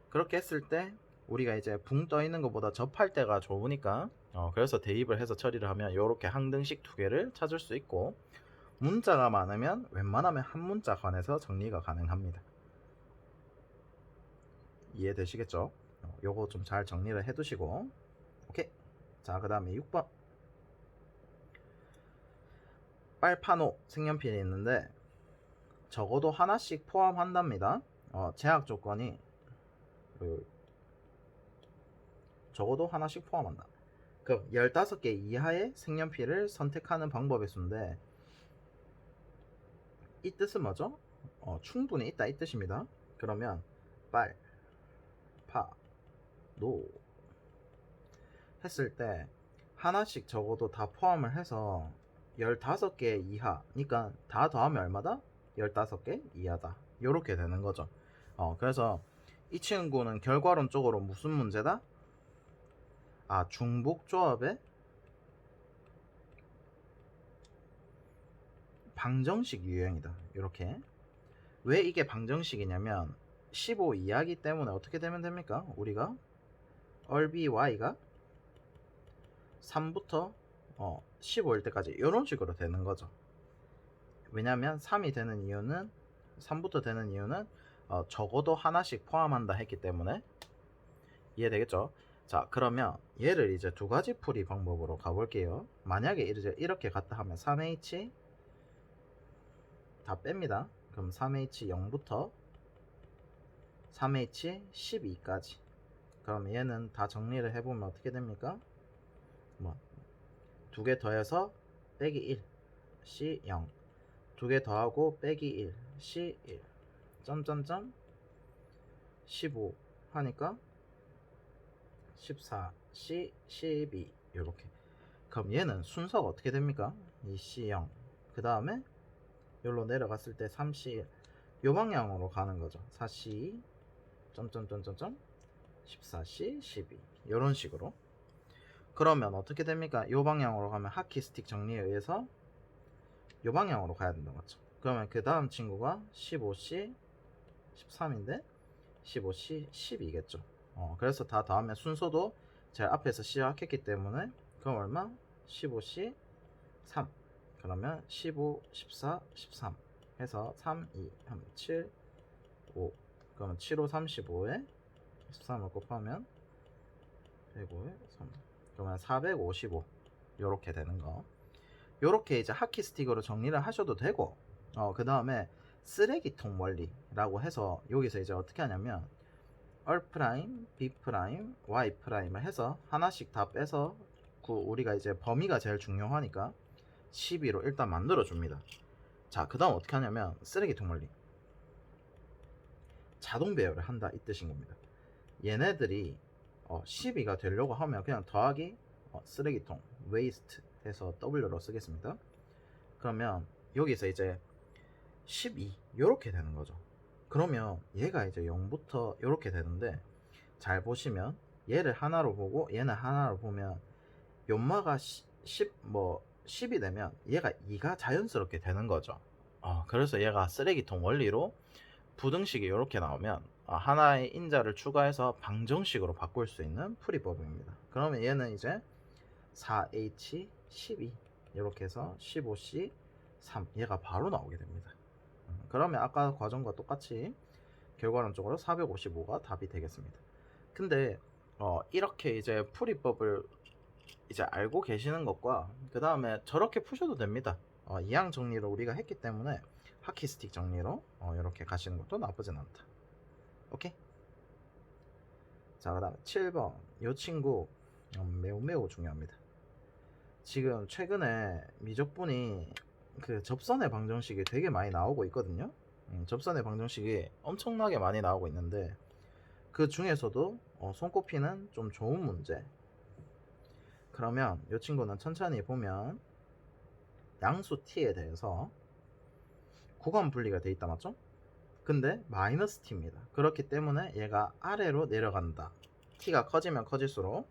그렇게 했을 때 우리가 이제 붕 떠 있는 것보다 접할 때가 좋으니까 그래서 대입을 해서 처리를 하면 이렇게 항등식 두 개를 찾을 수 있고, 문자가 많으면 웬만하면 한 문자 관해서 정리가 가능합니다. 이해되시겠죠? 요거 좀 잘 정리를 해 두시고. 오케이. 자, 그 다음에 6번 빨판호 색연필이 있는데 적어도 하나씩 포함한답니다. 제약 조건이 적어도 하나씩 포함한다. 그럼 15개 이하의 색연필을 선택하는 방법의 수인데, 이 뜻은 뭐죠? 충분히 있다 이 뜻입니다. 그러면 빨, 파, 노 했을 때 하나씩 적어도 다 포함을 해서 15개 이하, 그러니까 다 더하면 얼마다? 15개 이하다. 요렇게 되는 거죠. 그래서 이 친구는 결과론적으로 무슨 문제다? 중복조합의 방정식 유형이다. 이렇게. 왜 이게 방정식이냐면 15 이하기 때문에 어떻게 되면 됩니까? 우리가 얼비 y가 3부터 15일 때까지 이런 식으로 되는 거죠. 왜냐면 3이 되는 이유는 3부터 되는 이유는 적어도 하나씩 포함한다 했기 때문에. 이해되겠죠? 자, 그러면 얘를 이제 두 가지 풀이 방법으로 가볼게요. 만약에 이렇게 갔다 하면 3h 다 뺍니다. 그럼 3h 0부터 3h 12까지. 그럼 얘는 다 정리를 해보면 어떻게 됩니까? 두 개 더해서 빼기 1 C 0, 두 개 더하고 빼기 1 C 1 점점점 15 하니까 14 C 12 이렇게. 그럼 얘는 순서가 어떻게 됩니까? 이 C 0 그 다음에 여기로 내려갔을 때 3C 1 요 방향으로 가는 거죠. 4C 점점점점점 14C 12 이런 식으로. 그러면 어떻게 됩니까? 이 방향으로 가면 하키 스틱 정리에 의해서 이 방향으로 가야 된다 맞죠? 그러면 그 다음 친구가 15C 13인데 15C 12겠죠. 그래서 다 더하면 순서도 제가 앞에서 시작했기 때문에 그럼 얼마? 15C 3. 그러면 15, 14, 13 해서 3, 2, 3, 7, 5. 그러면 7, 5, 35에 13을 곱하면 105에 3. 그러면 455 요렇게 되는 거. 요렇게 이제 하키 스틱으로 정리를 하셔도 되고, 그 다음에 쓰레기통 원리라고 해서 여기서 이제 어떻게 하냐면 얼 프라임, B 프라임, Y 프라임을 해서 하나씩 다 빼서 우리가 이제 범위가 제일 중요하니까 12로 일단 만들어 줍니다. 자, 그 다음 어떻게 하냐면 쓰레기통 원리 자동 배열을 한다 이 뜻인 겁니다. 얘네들이 12가 되려고 하면 그냥 더하기 쓰레기통 waste 해서 W로 쓰겠습니다. 그러면 여기서 이제 12 이렇게 되는 거죠. 그러면 얘가 이제 0부터 이렇게 되는데 잘 보시면 얘를 하나로 보고 얘는 하나로 보면 연마가 10이 되면 얘가 2가 자연스럽게 되는 거죠. 그래서 얘가 쓰레기통 원리로 부등식이 이렇게 나오면 하나의 인자를 추가해서 방정식으로 바꿀 수 있는 풀이법입니다. 그러면 얘는 이제 4H12 이렇게 해서 15C 3 얘가 바로 나오게 됩니다. 그러면 아까 과정과 똑같이 결과론적으로 455가 답이 되겠습니다. 근데 이렇게 이제 풀이법을 이제 알고 계시는 것과 그 다음에 저렇게 푸셔도 됩니다. 이항 정리를 우리가 했기 때문에 하키스틱 정리로 이렇게 가시는 것도 나쁘진 않다. 오케이? 자, 그 다음에 7번 이 친구 매우 중요합니다. 지금 최근에 미적분이 그 접선의 방정식이 되게 많이 나오고 있거든요. 접선의 방정식이 엄청나게 많이 나오고 있는데 그 중에서도 손꼽히는 좀 좋은 문제. 그러면 이 친구는 천천히 보면 양수 t에 대해서 구간 분리가 돼 있다 맞죠? 근데 마이너스 t입니다. 그렇기 때문에 얘가 아래로 내려간다. t가 커지면 커질수록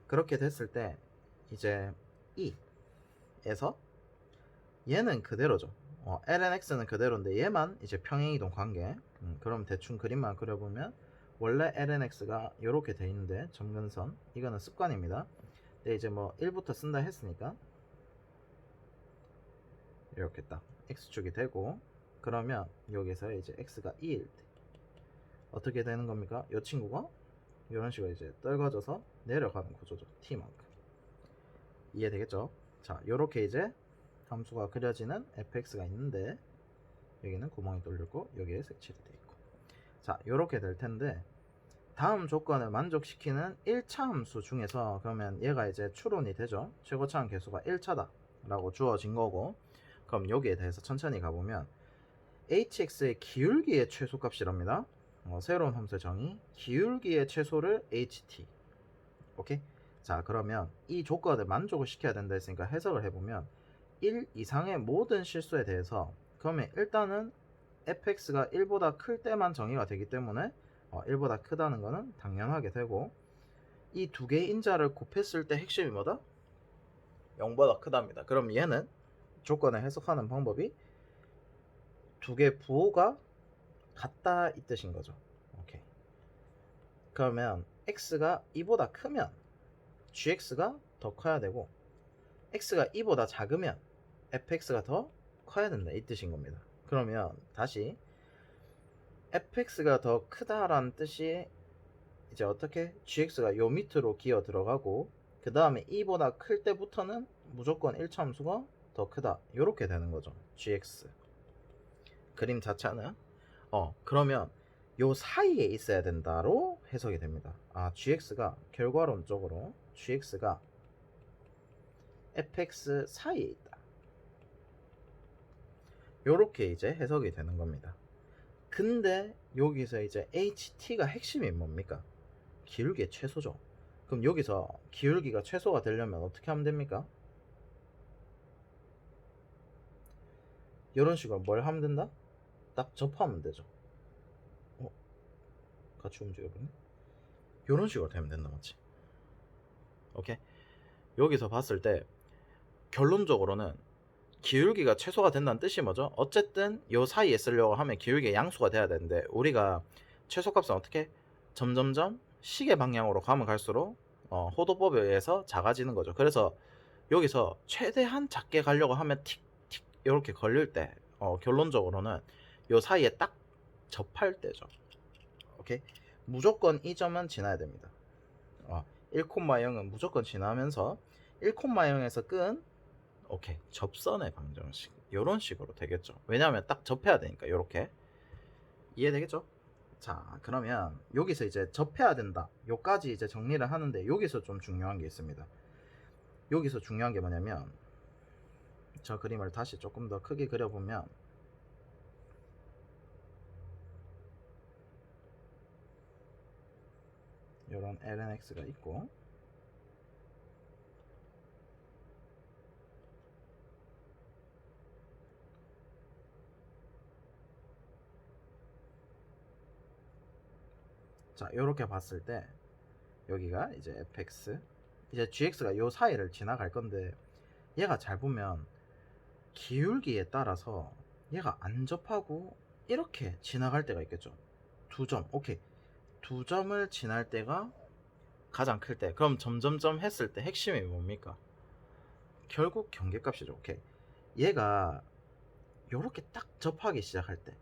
그렇게 됐을 때 이제 e에서 얘는 그대로죠. lnx는 그대로인데 얘만 이제 평행이동 관계. 그럼 대충 그림만 그려보면 원래 lnx가 이렇게 돼 있는데 점근선 이거는 습관입니다. 근데 이제 뭐 1부터 쓴다 했으니까 이렇게 딱 x축이 되고 그러면 여기서 이제 x가 2일 때 어떻게 되는 겁니까? 이 친구가 이런 식으로 이제 떨궈져서 내려가는 구조죠. t만큼. 이해되겠죠? 자, 요렇게 이제 함수가 그려지는 fx가 있는데 여기는 구멍이 뚫렸고 여기에 색칠이 되어 있고 자, 요렇게 될 텐데 다음 조건을 만족시키는 1차 함수 중에서 그러면 얘가 이제 추론이 되죠. 최고차항 계수가 1차다 라고 주어진 거고 그럼 여기에 대해서 천천히 가보면 hx의 기울기의 최소값이랍니다. 새로운 함수의 정의 기울기의 최소를 ht. 오케이? 자, 그러면 이 조건을 만족을 시켜야 된다 했으니까 해석을 해보면 1 이상의 모든 실수에 대해서 그러면 일단은 fx가 1보다 클 때만 정의가 되기 때문에 1보다 크다는 거는 당연하게 되고 이 두 개의 인자를 곱했을 때 핵심이 뭐다? 0보다 크답니다. 그럼 얘는 조건을 해석하는 방법이 두 개 부호가 같다 이 뜻인 거죠. 오케이. 그러면 x가 2보다 크면 gx가 더 커야 되고 x가 2보다 작으면 fx가 더 커야 된다 이 뜻인 겁니다. 그러면 다시 fx가 더 크다라는 뜻이 이제 어떻게 gx가 요 밑으로 기어 들어가고 그 다음에 2보다 클 때부터는 무조건 1차 함수가 더 크다 요렇게 되는 거죠. gx 그림 자체는 그러면 요 사이에 있어야 된다로 해석이 됩니다. gx가 결과론적으로 gx가 fx 사이에 있다 요렇게 이제 해석이 되는 겁니다. 근데 여기서 이제 ht가 핵심이 뭡니까? 기울기의 최소죠. 그럼 여기서 기울기가 최소가 되려면 어떻게 하면 됩니까? 이런 식으로 뭘 하면 된다? 딱 접하면 되죠. 같이 움직여보네. 이런 식으로 되면 된다, 맞지? 오케이. 여기서 봤을 때 결론적으로는 기울기가 최소가 된다는 뜻이 뭐죠? 어쨌든 요 사이에 쓰려고 하면 기울기가 양수가 돼야 되는데 우리가 최소값은 어떻게? 점점점 시계 방향으로 가면 갈수록 호도법에 의해서 작아지는 거죠. 그래서 여기서 최대한 작게 가려고 하면 틱틱 이렇게 걸릴 때 결론적으로는 요 사이에 딱 접할 때죠. 오케이. 무조건 이 점은 지나야 됩니다. 1,0은 무조건 지나면서 1,0에서 끈 오케이 접선의 방정식 이런 식으로 되겠죠. 왜냐하면 딱 접해야 되니까. 이렇게 이해되겠죠? 자, 그러면 여기서 이제 접해야 된다 요까지 이제 정리를 하는데 여기서 좀 중요한 게 있습니다. 여기서 중요한 게 뭐냐면 저 그림을 다시 조금 더 크게 그려보면 이런 lnx가 있고 자 요렇게 봤을 때 여기가 이제 fx 이제 gx가 요 사이를 지나갈 건데 얘가 잘 보면 기울기에 따라서 얘가 안 접하고 이렇게 지나갈 때가 있겠죠. 두 점 오케이 두 점을 지날 때가 가장 클 때. 그럼 점점점 했을 때 핵심이 뭡니까? 결국 경계값이죠. 오케이 얘가 요렇게 딱 접하기 시작할 때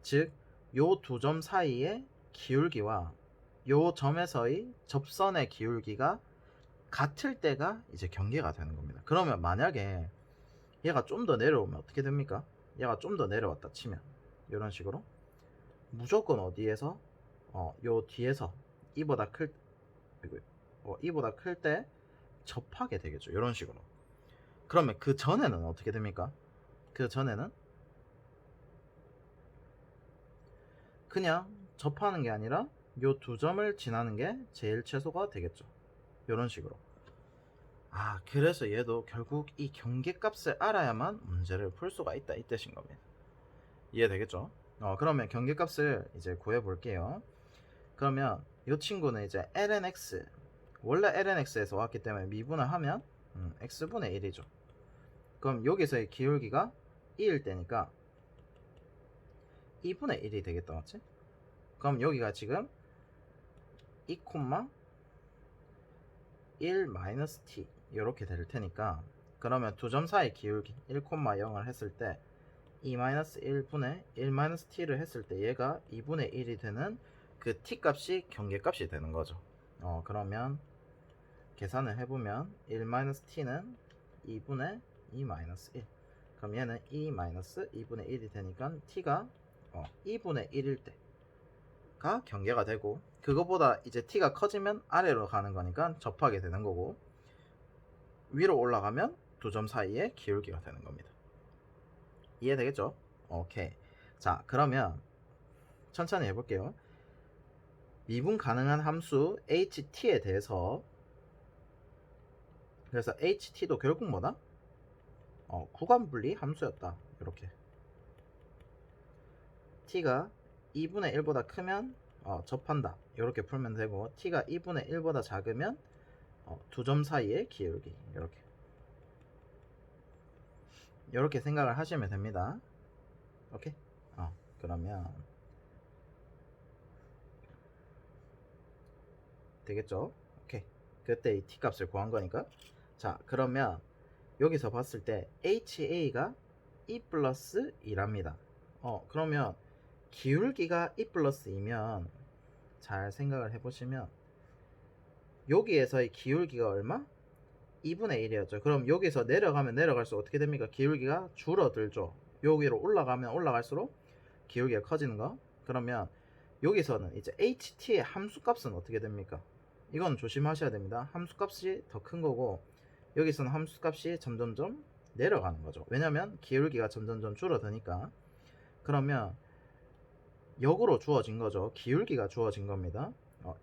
즉 요 두 점 사이의 기울기와 요 점에서의 접선의 기울기가 같을 때가 이제 경계가 되는 겁니다. 그러면 만약에 얘가 좀 더 내려오면 어떻게 됩니까? 얘가 좀 더 내려왔다 치면 이런 식으로 무조건 어디에서 요 뒤에서 이보다 클 이보다 클 때 접하게 되겠죠. 이런 식으로. 그러면 그 전에는 어떻게 됩니까? 그 전에는 그냥 접하는 게 아니라 요 두 점을 지나는 게 제일 최소가 되겠죠. 이런 식으로. 그래서 얘도 결국 이 경계값을 알아야만 문제를 풀 수가 있다 이 뜻인 겁니다. 이해되겠죠? 그러면 경계값을 이제 구해 볼게요. 그러면 이 친구는 이제 lnx 원래 lnx에서 왔기 때문에 미분을 하면 x분의 1이죠. 그럼 여기서의 기울기가 2일 때니까 2분의 1이 되겠다, 맞지? 그럼 여기가 지금 2,1 마이너스 t 이렇게 될 테니까 그러면 두 점 사이 기울기 1,0을 했을 때 2 마이너스 1분의 1 마이너스 t를 했을 때 얘가 2분의 1이 되는 그 t 값이 경계값이 되는 거죠. 그러면 계산을 해보면 1 마이너스 t는 2분의 2 마이너스 1 그럼 얘는 2 마이너스 2분의 1이 되니까 t가 2분의 1일 때가 경계가 되고 그거보다 이제 t가 커지면 아래로 가는 거니까 접하게 되는 거고 위로 올라가면 두 점 사이에 기울기가 되는 겁니다. 이해되겠죠? 오케이. 자, 그러면 천천히 해볼게요. 미분 가능한 함수 ht에 대해서 그래서 ht도 결국 뭐다? 구간분리 함수였다. 이렇게 t가 2분의 1보다 크면 접한다. 이렇게 풀면 되고 t가 2분의 1보다 작으면 두 점 사이의 기울기 이렇게 생각을 하시면 됩니다. 오케이? 그러면 되겠죠? 오케이. 그때 이 t값을 구한 거니까. 자, 그러면 여기서 봤을 때 ha가 2 플러스 2랍니다. 그러면 기울기가 2 플러스 2면 잘 생각을 해보시면 여기에서의 기울기가 얼마? 2분의 1이었죠. 그럼 여기서 내려가면 내려갈수록 어떻게 됩니까? 기울기가 줄어들죠. 여기로 올라가면 올라갈수록 기울기가 커지는 거. 그러면 여기서는 이제 ht의 함수값은 어떻게 됩니까? 이건 조심하셔야 됩니다. 함수값이 더 큰 거고 여기서는 함수값이 점점점 내려가는 거죠. 왜냐면 기울기가 점점점 줄어드니까. 그러면 역으로 주어진 거죠. 기울기가 주어진 겁니다.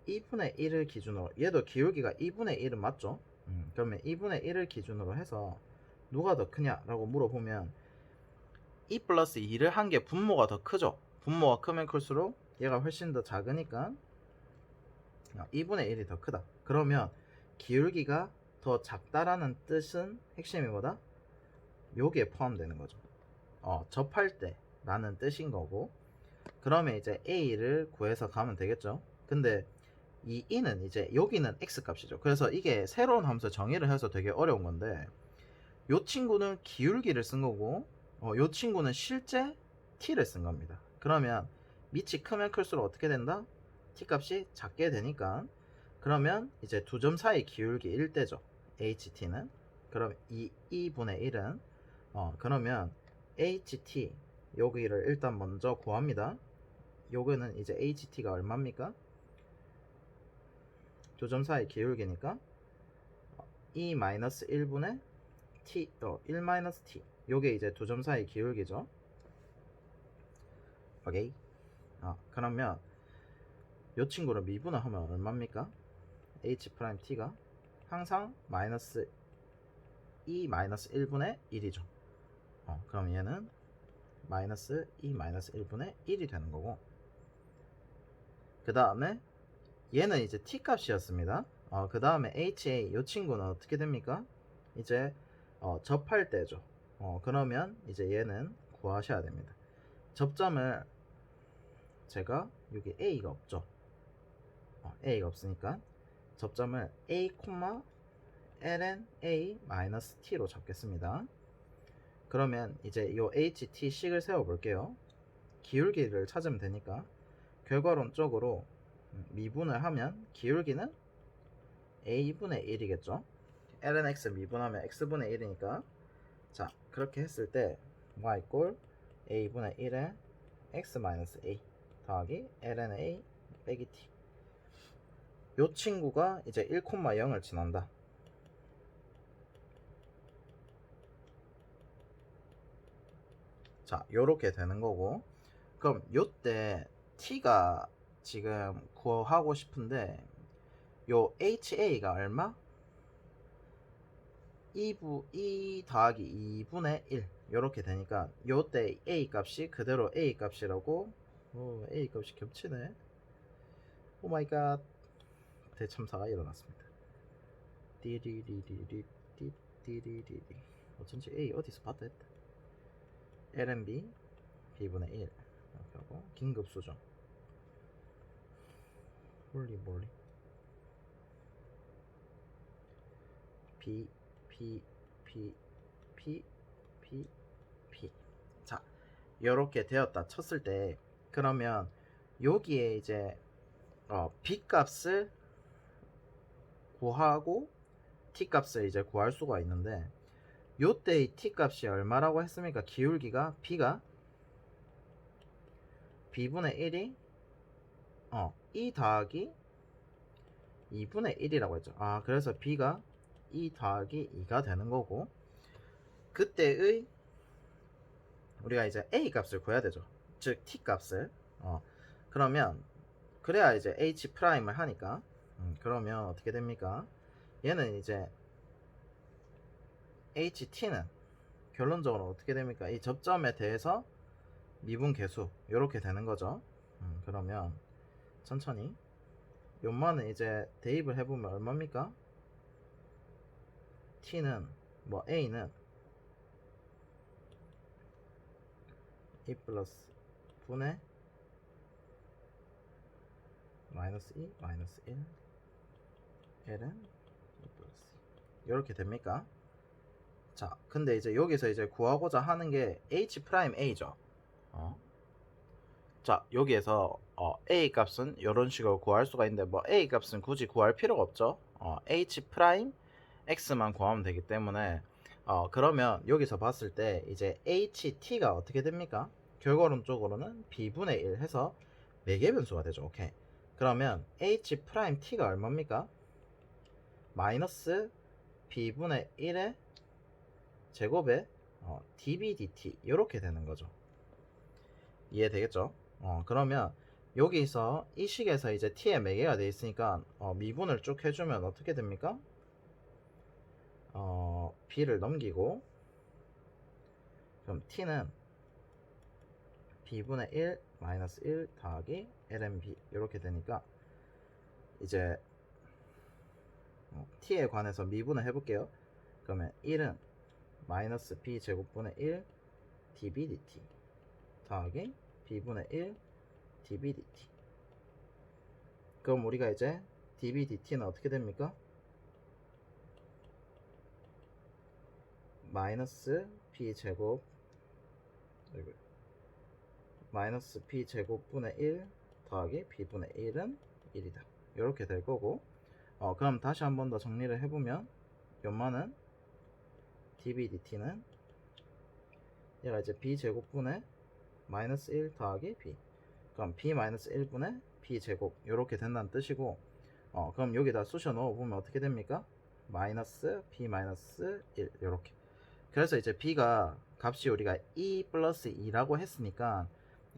2분의 1을 기준으로 얘도 기울기가 2분의 1은 맞죠? 그러면 2분의 1을 기준으로 해서 누가 더 크냐라고 물어보면 2 플러스 2를 한 게 분모가 더 크죠. 분모가 크면 클수록 얘가 훨씬 더 작으니까 2분의 1이 더 크다. 그러면 기울기가 더 작다라는 뜻은 핵심이 뭐다? 여기에 포함되는 거죠. 접할 때 라는 뜻인 거고, 그러면 이제 a를 구해서 가면 되겠죠. 근데 이 e는 이제 여기는 x 값이죠. 그래서 이게 새로운 함수 정의를 해서 되게 어려운 건데, 요 친구는 기울기를 쓴 거고 요 친구는 실제 t를 쓴 겁니다. 그러면 밑이 크면 클수록 어떻게 된다? t 값이 작게 되니까, 그러면 이제 두 점 사이 기울기 1대죠. ht는. 그럼 이 2분의 1은 그러면 ht 여기를 일단 먼저 구합니다. 요거는 이제 ht가 얼마입니까? 두 점 사이 기울기니까 2-1분의 t 1-t 요게 이제 두 점 사이 기울기죠. 오케이. 그러면 요 친구를 미분을 하면 얼마입니까? h't가 항상 마이너스 2-1분의 1이죠. 그럼 얘는 마이너스 2-1분의 1이 되는 거고, 그 다음에 얘는 이제 t 값이었습니다. 그 다음에 ha 요 친구는 어떻게 됩니까? 이제 접할 때죠. 그러면 이제 얘는 구하셔야 됩니다. 접점을 제가 여기 a가 없죠. a가 없으니까 접점을 a, ln a-t로 잡겠습니다. 그러면 이제 요 ht식을 세워 볼게요. 기울기를 찾으면 되니까 결과론적으로 미분을 하면 기울기는 a분의 1이겠죠. ln x 미분하면 x분의 1이니까, 자 그렇게 했을 때 y 꼴 a분의 1에 x-a 더하기 ln a 빼기 t. 요 친구가 이제 1,0을 지난다. 자 요렇게 되는 거고, 그럼 요때 t가 지금 구하고 싶은데 요 ha가 얼마? 2 더하기 2분의 1 요렇게 되니까 요때 a 값이 그대로 a 값이라고. a 값이 겹치네. 오마이갓, 대참사가 일어났습니다. 띠리리리리 띠리리리. 어쩐지 a 어디서 봤다 했다. lnb b분의 1 이렇게 하고 긴급수정. 홀리몰리. p p p p p p. 자 요렇게 되었다 쳤을 때, 그러면 여기에 이제 b 값을 구하고 t 값을 이제 구할 수가 있는데, 요때의 t 값이 얼마라고 했습니까? 기울기가 b가 b분의 1이 2 더하기 2분의 1이라고 했죠. 그래서 b가 2 더하기 2가 되는 거고, 그때의 우리가 이제 a 값을 구해야 되죠. 즉 t 값을. 그러면 그래야 이제 h 프라임을 하니까, 그러면 어떻게 됩니까? 얘는 이제 ht는 결론적으로 어떻게 됩니까? 이 접점에 대해서 미분 계수 이렇게 되는 거죠. 그러면 천천히 요만은 이제 대입을 해보면 얼마입니까? t는 뭐 a는 2 플러스 분의 마이너스 2 마이너스 1 l은 2 플러스 이렇게 됩니까? 자 근데 이제 여기서 이제 구하고자 하는 게 h 프라임 a죠. 자 여기에서 a 값은 이런 식으로 구할 수가 있는데, 뭐 a 값은 굳이 구할 필요가 없죠. h 프라임 x만 구하면 되기 때문에 그러면 여기서 봤을 때 이제 ht가 어떻게 됩니까? 결과론적으로는 b분의 1 해서 매개변수가 되죠. 오케이. 그러면 h 프라임 t가 얼마입니까? 마이너스 b분의 1의 제곱에 db dt 이렇게 되는 거죠. 이해되겠죠? 그러면 여기서 이 식에서 이제 t에 매개가 되어 있으니까 미분을 쭉 해주면 어떻게 됩니까? b를 넘기고, 그럼 t는 b분의 1 마이너스 1 더하기 lnb 이렇게 되니까 이제 t에 관해서 미분을 해볼게요. 그러면 1은 마이너스 b 제곱분의 1 db dt 더하기 b분의 1 db dt. 그럼 우리가 이제 db dt는 어떻게 됩니까? 마이너스 b 제곱 마이너스 b 제곱분의 1 더하기 b분의 1은 1이다. 이렇게 될 거고, 그럼 다시 한 번 더 정리를 해보면 연마는 db dt는 얘가 이제 b 제곱분의 마이너스 1 더하기 b, 그럼 b 마이너스 1분의 b 제곱 이렇게 된다는 뜻이고, 그럼 여기다 쑤셔 넣어보면 어떻게 됩니까? 마이너스 b 마이너스 1 이렇게. 그래서 이제 b가 값이 우리가 2 플러스 2라고 했으니까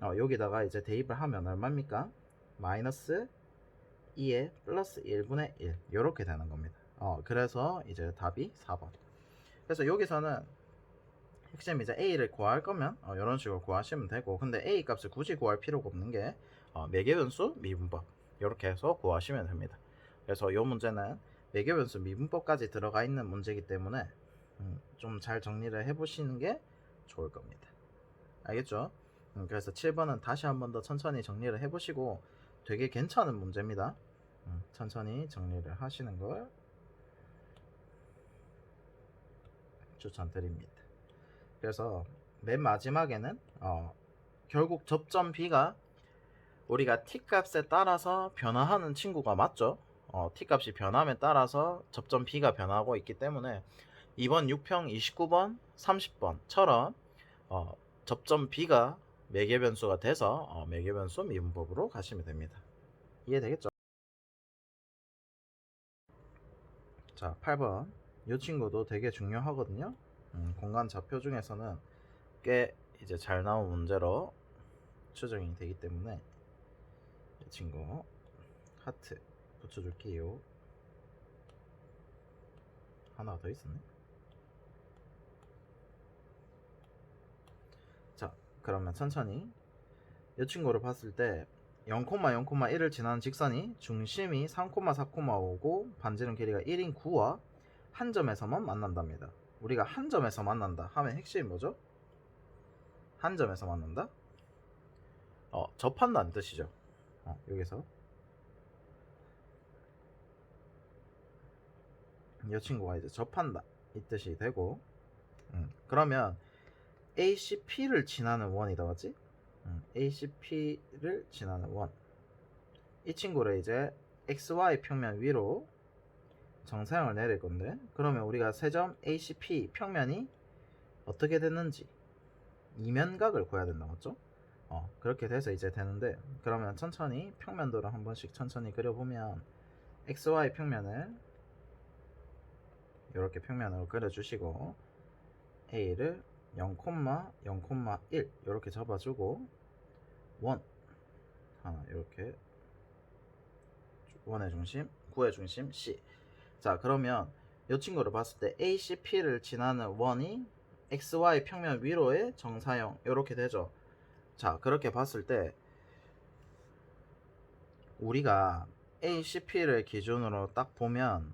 여기다가 이제 대입을 하면 얼마입니까? 마이너스 2에 플러스 1분의 1 이렇게 되는 겁니다. 그래서 이제 답이 4번. 그래서 여기서는 핵심 이제 a를 구할 거면 이런 식으로 구하시면 되고, 근데 a 값을 굳이 구할 필요가 없는 게 매개변수 미분법 이렇게 해서 구하시면 됩니다. 그래서 이 문제는 매개변수 미분법까지 들어가 있는 문제이기 때문에 좀 잘 정리를 해보시는 게 좋을 겁니다. 알겠죠? 그래서 7번은 다시 한 번 더 천천히 정리를 해보시고 되게 괜찮은 문제입니다. 천천히 정리를 하시는 걸 추천드립니다. 그래서 맨 마지막에는 결국 접점 B가 우리가 T값에 따라서 변화하는 친구가 맞죠? T값이 변함에 따라서 접점 B가 변하고 있기 때문에 2번 6평 29번 30번처럼 접점 B가 매개변수가 돼서 매개변수 미분법으로 가시면 됩니다. 이해되겠죠? 자, 8번 이 친구도 되게 중요하거든요. 공간 좌표 중에서는 꽤 이제 잘 나온 문제로 추정이 되기 때문에 이 친구 하트 붙여줄게요. 하나 더 있었네. 자, 그러면 천천히 이 친구를 봤을 때 0,0,1을 지나는 직선이 중심이 3,4,5고 반지름 길이가 1인 9와 한 점에서만 만난답니다. 우리가 한 점에서 만난다 하면 핵심이 뭐죠? 한 점에서 만난다? 접한다는 뜻이죠. 여기서 이 친구가 이제 접한다 이 뜻이 되고, 그러면 ACP를 지나는 원이다, 맞지? ACP를 지나는 원, 이 친구를 이제 XY 평면 위로 정사형을 내릴 건데, 그러면 우리가 세점 ACP 평면이 어떻게 됐는지 이면각을 구해야 된다, 맞죠? 그렇게 돼서 이제 되는데, 그러면 천천히 평면도를 한 번씩 천천히 그려보면 XY 평면을 이렇게 평면으로 그려주시고 A를 0,0,1 이렇게 잡아주고 원 하나 이렇게 원의 중심 9의 중심 C. 자, 그러면 이 친구를 봤을 때 ACP를 지나는 원이 XY 평면 위로의 정사형 이렇게 되죠. 자, 그렇게 봤을 때 우리가 ACP를 기준으로 딱 보면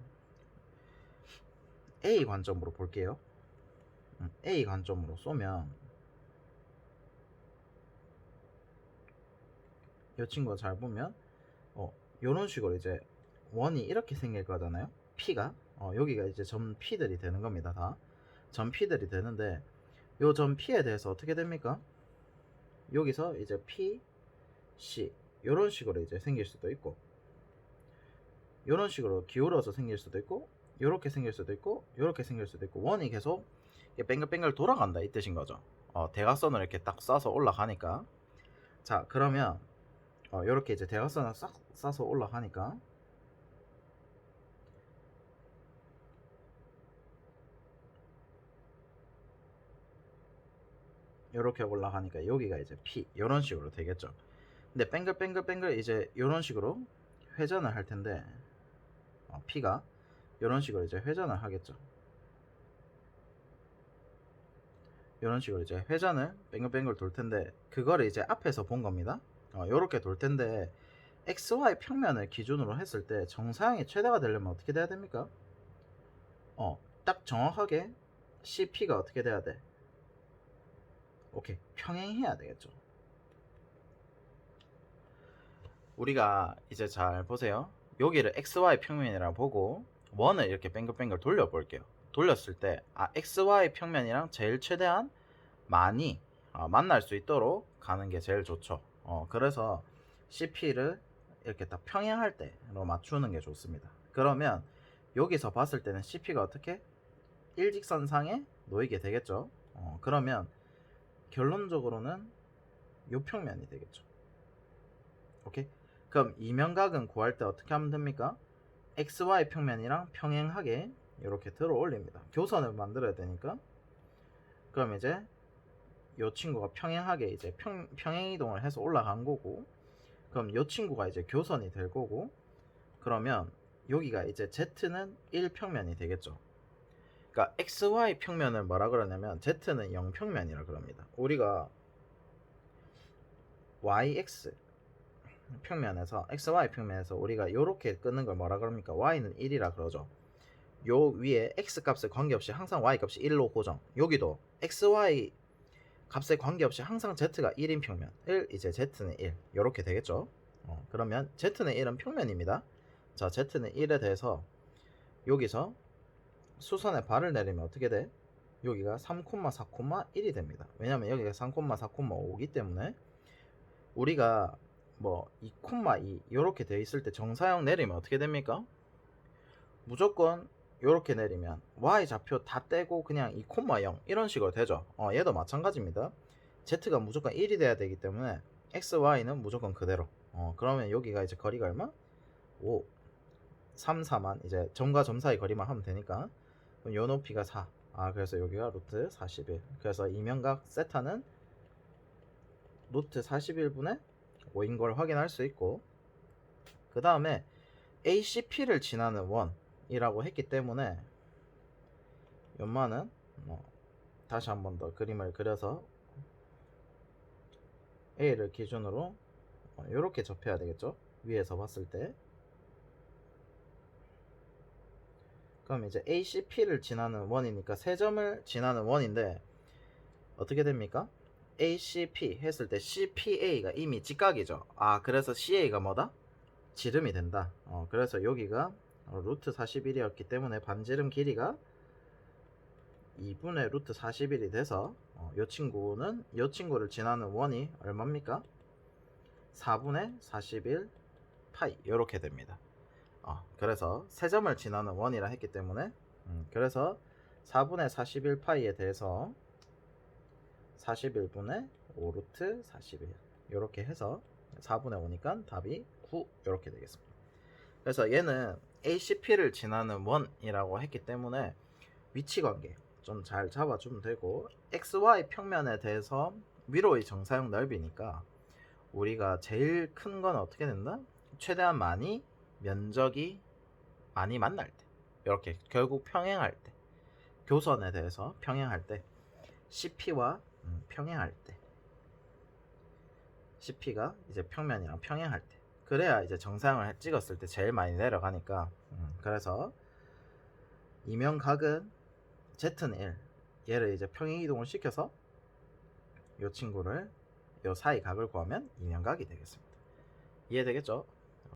A 관점으로 볼게요. A 관점으로 쏘면 이 친구가 잘 보면 이런 식으로 이제 원이 이렇게 생길 거잖아요. P가 여기가 이제 점 P들이 되는 겁니다. 다 점 P들이 되는데 요 점 P에 대해서 어떻게 됩니까? 여기서 이제 P, C 이런 식으로 이제 생길 수도 있고, 이런 식으로 기울어서 생길 수도 있고, 이렇게 생길 수도 있고, 이렇게 생길 수도 있고, 원이 계속 뱅글뱅글 돌아간다 이 뜻인 거죠. 대각선을 이렇게 딱 쏴서 올라가니까. 자, 그러면 이렇게 이제 대각선을 싹 쏴서 올라가니까 이렇게 올라가니까 여기가 이제 P 이런 식으로 되겠죠. 근데 뱅글뱅글 이제 이런 식으로 회전을 할 텐데 P가 이런 식으로 이제 회전을 하겠죠. 이런 식으로 이제 회전을 뱅글뱅글 돌 텐데 그거를 이제 앞에서 본 겁니다. 요렇게 돌 텐데 XY 평면을 기준으로 했을 때 정사형이 최대가 되려면 어떻게 돼야 됩니까? 딱 정확하게 CP가 어떻게 돼야 돼? 오케이, 평행해야 되겠죠. 우리가 이제 잘 보세요. 여기를 XY 평면이라고 보고 원을 이렇게 뱅글뱅글 돌려 볼게요. 돌렸을 때 XY 평면이랑 제일 최대한 많이 만날 수 있도록 가는 게 제일 좋죠. 그래서 CP를 이렇게 딱 평행할 때로 맞추는 게 좋습니다. 그러면 여기서 봤을 때는 CP가 어떻게 일직선상에 놓이게 되겠죠. 그러면 결론적으로는 요 평면이 되겠죠. 오케이. 그럼 이면각은 구할 때 어떻게 하면 됩니까? XY 평면이랑 평행하게 이렇게 들어 올립니다. 교선을 만들어야 되니까. 그럼 이제 요 친구가 평행하게 이제 평행 이동을 해서 올라간 거고, 그럼 요 친구가 이제 교선이 될 거고, 그러면 여기가 이제 Z는 1평면이 되겠죠. 그러니까 XY 평면을 뭐라 그러냐면 Z는 0평면이라 그럽니다. 우리가 YX 평면에서 XY 평면에서 우리가 요렇게 끊는 걸 뭐라 그럽니까? Y는 1이라 그러죠. 요 위에 X 값에 관계없이 항상 Y 값이 1로 고정. 여기도 XY 값에 관계없이 항상 Z가 1인 평면을 이제 Z는 1 요렇게 되겠죠. 그러면 Z는 1은 평면입니다. 자, Z는 1에 대해서 여기서 수선에 발을 내리면 어떻게 돼? 여기가 3,4,1이 됩니다. 왜냐면 여기가 3,4,5기 때문에 우리가 뭐 2,2 이렇게 돼 있을 때 정사형 내리면 어떻게 됩니까? 무조건 이렇게 내리면 y 좌표 다 떼고 그냥 2,0 이런 식으로 되죠. 얘도 마찬가지입니다. z가 무조건 1이 돼야 되기 때문에 x, y는 무조건 그대로. 그러면 여기가 이제 거리가 얼마? 5, 3, 4만 이제 점과 점 사이 거리만 하면 되니까 그럼 요 높이가 4. 그래서 여기가 루트 41. 그래서 이면각 세타는 루트 41분의 5인 걸 확인할 수 있고, 그 다음에 ACP를 지나는 원이라고 했기 때문에 연마는 다시 한 번 더 그림을 그려서 A를 기준으로 이렇게 접해야 되겠죠. 위에서 봤을 때. 그럼 이제 ACP를 지나는 원이니까 세 점을 지나는 원인데 어떻게 됩니까? ACP 했을 때 CPA가 이미 직각이죠. 그래서 CA가 뭐다? 지름이 된다. 그래서 여기가 루트 41이었기 때문에 반지름 길이가 2분의 루트 41이 돼서 이 친구는 이 친구를 지나는 원이 얼마입니까? 4분의 41 파이 이렇게 됩니다. 그래서 세 점을 지나는 원이라 했기 때문에 그래서 4분의 41 파이에 대해서 41분의 5 루트 41 이렇게 해서 4분의 5니까 답이 9 이렇게 되겠습니다. 그래서 얘는 ACP를 지나는 원이라고 했기 때문에 위치관계 좀 잘 잡아주면 되고, XY 평면에 대해서 위로의 정사형 넓이니까 우리가 제일 큰 건 어떻게 된다? 최대한 많이 면적이 많이 만날 때, 이렇게 결국 평행할 때, 교선에 대해서 평행할 때 CP와 평행할 때, CP가 이제 평면이랑 평행할 때, 그래야 이제 정사형을 찍었을 때 제일 많이 내려가니까 그래서 이면각은 Z는 1 얘를 이제 평행 이동을 시켜서 이 친구를 이 사이 각을 구하면 이면각이 되겠습니다. 이해되겠죠?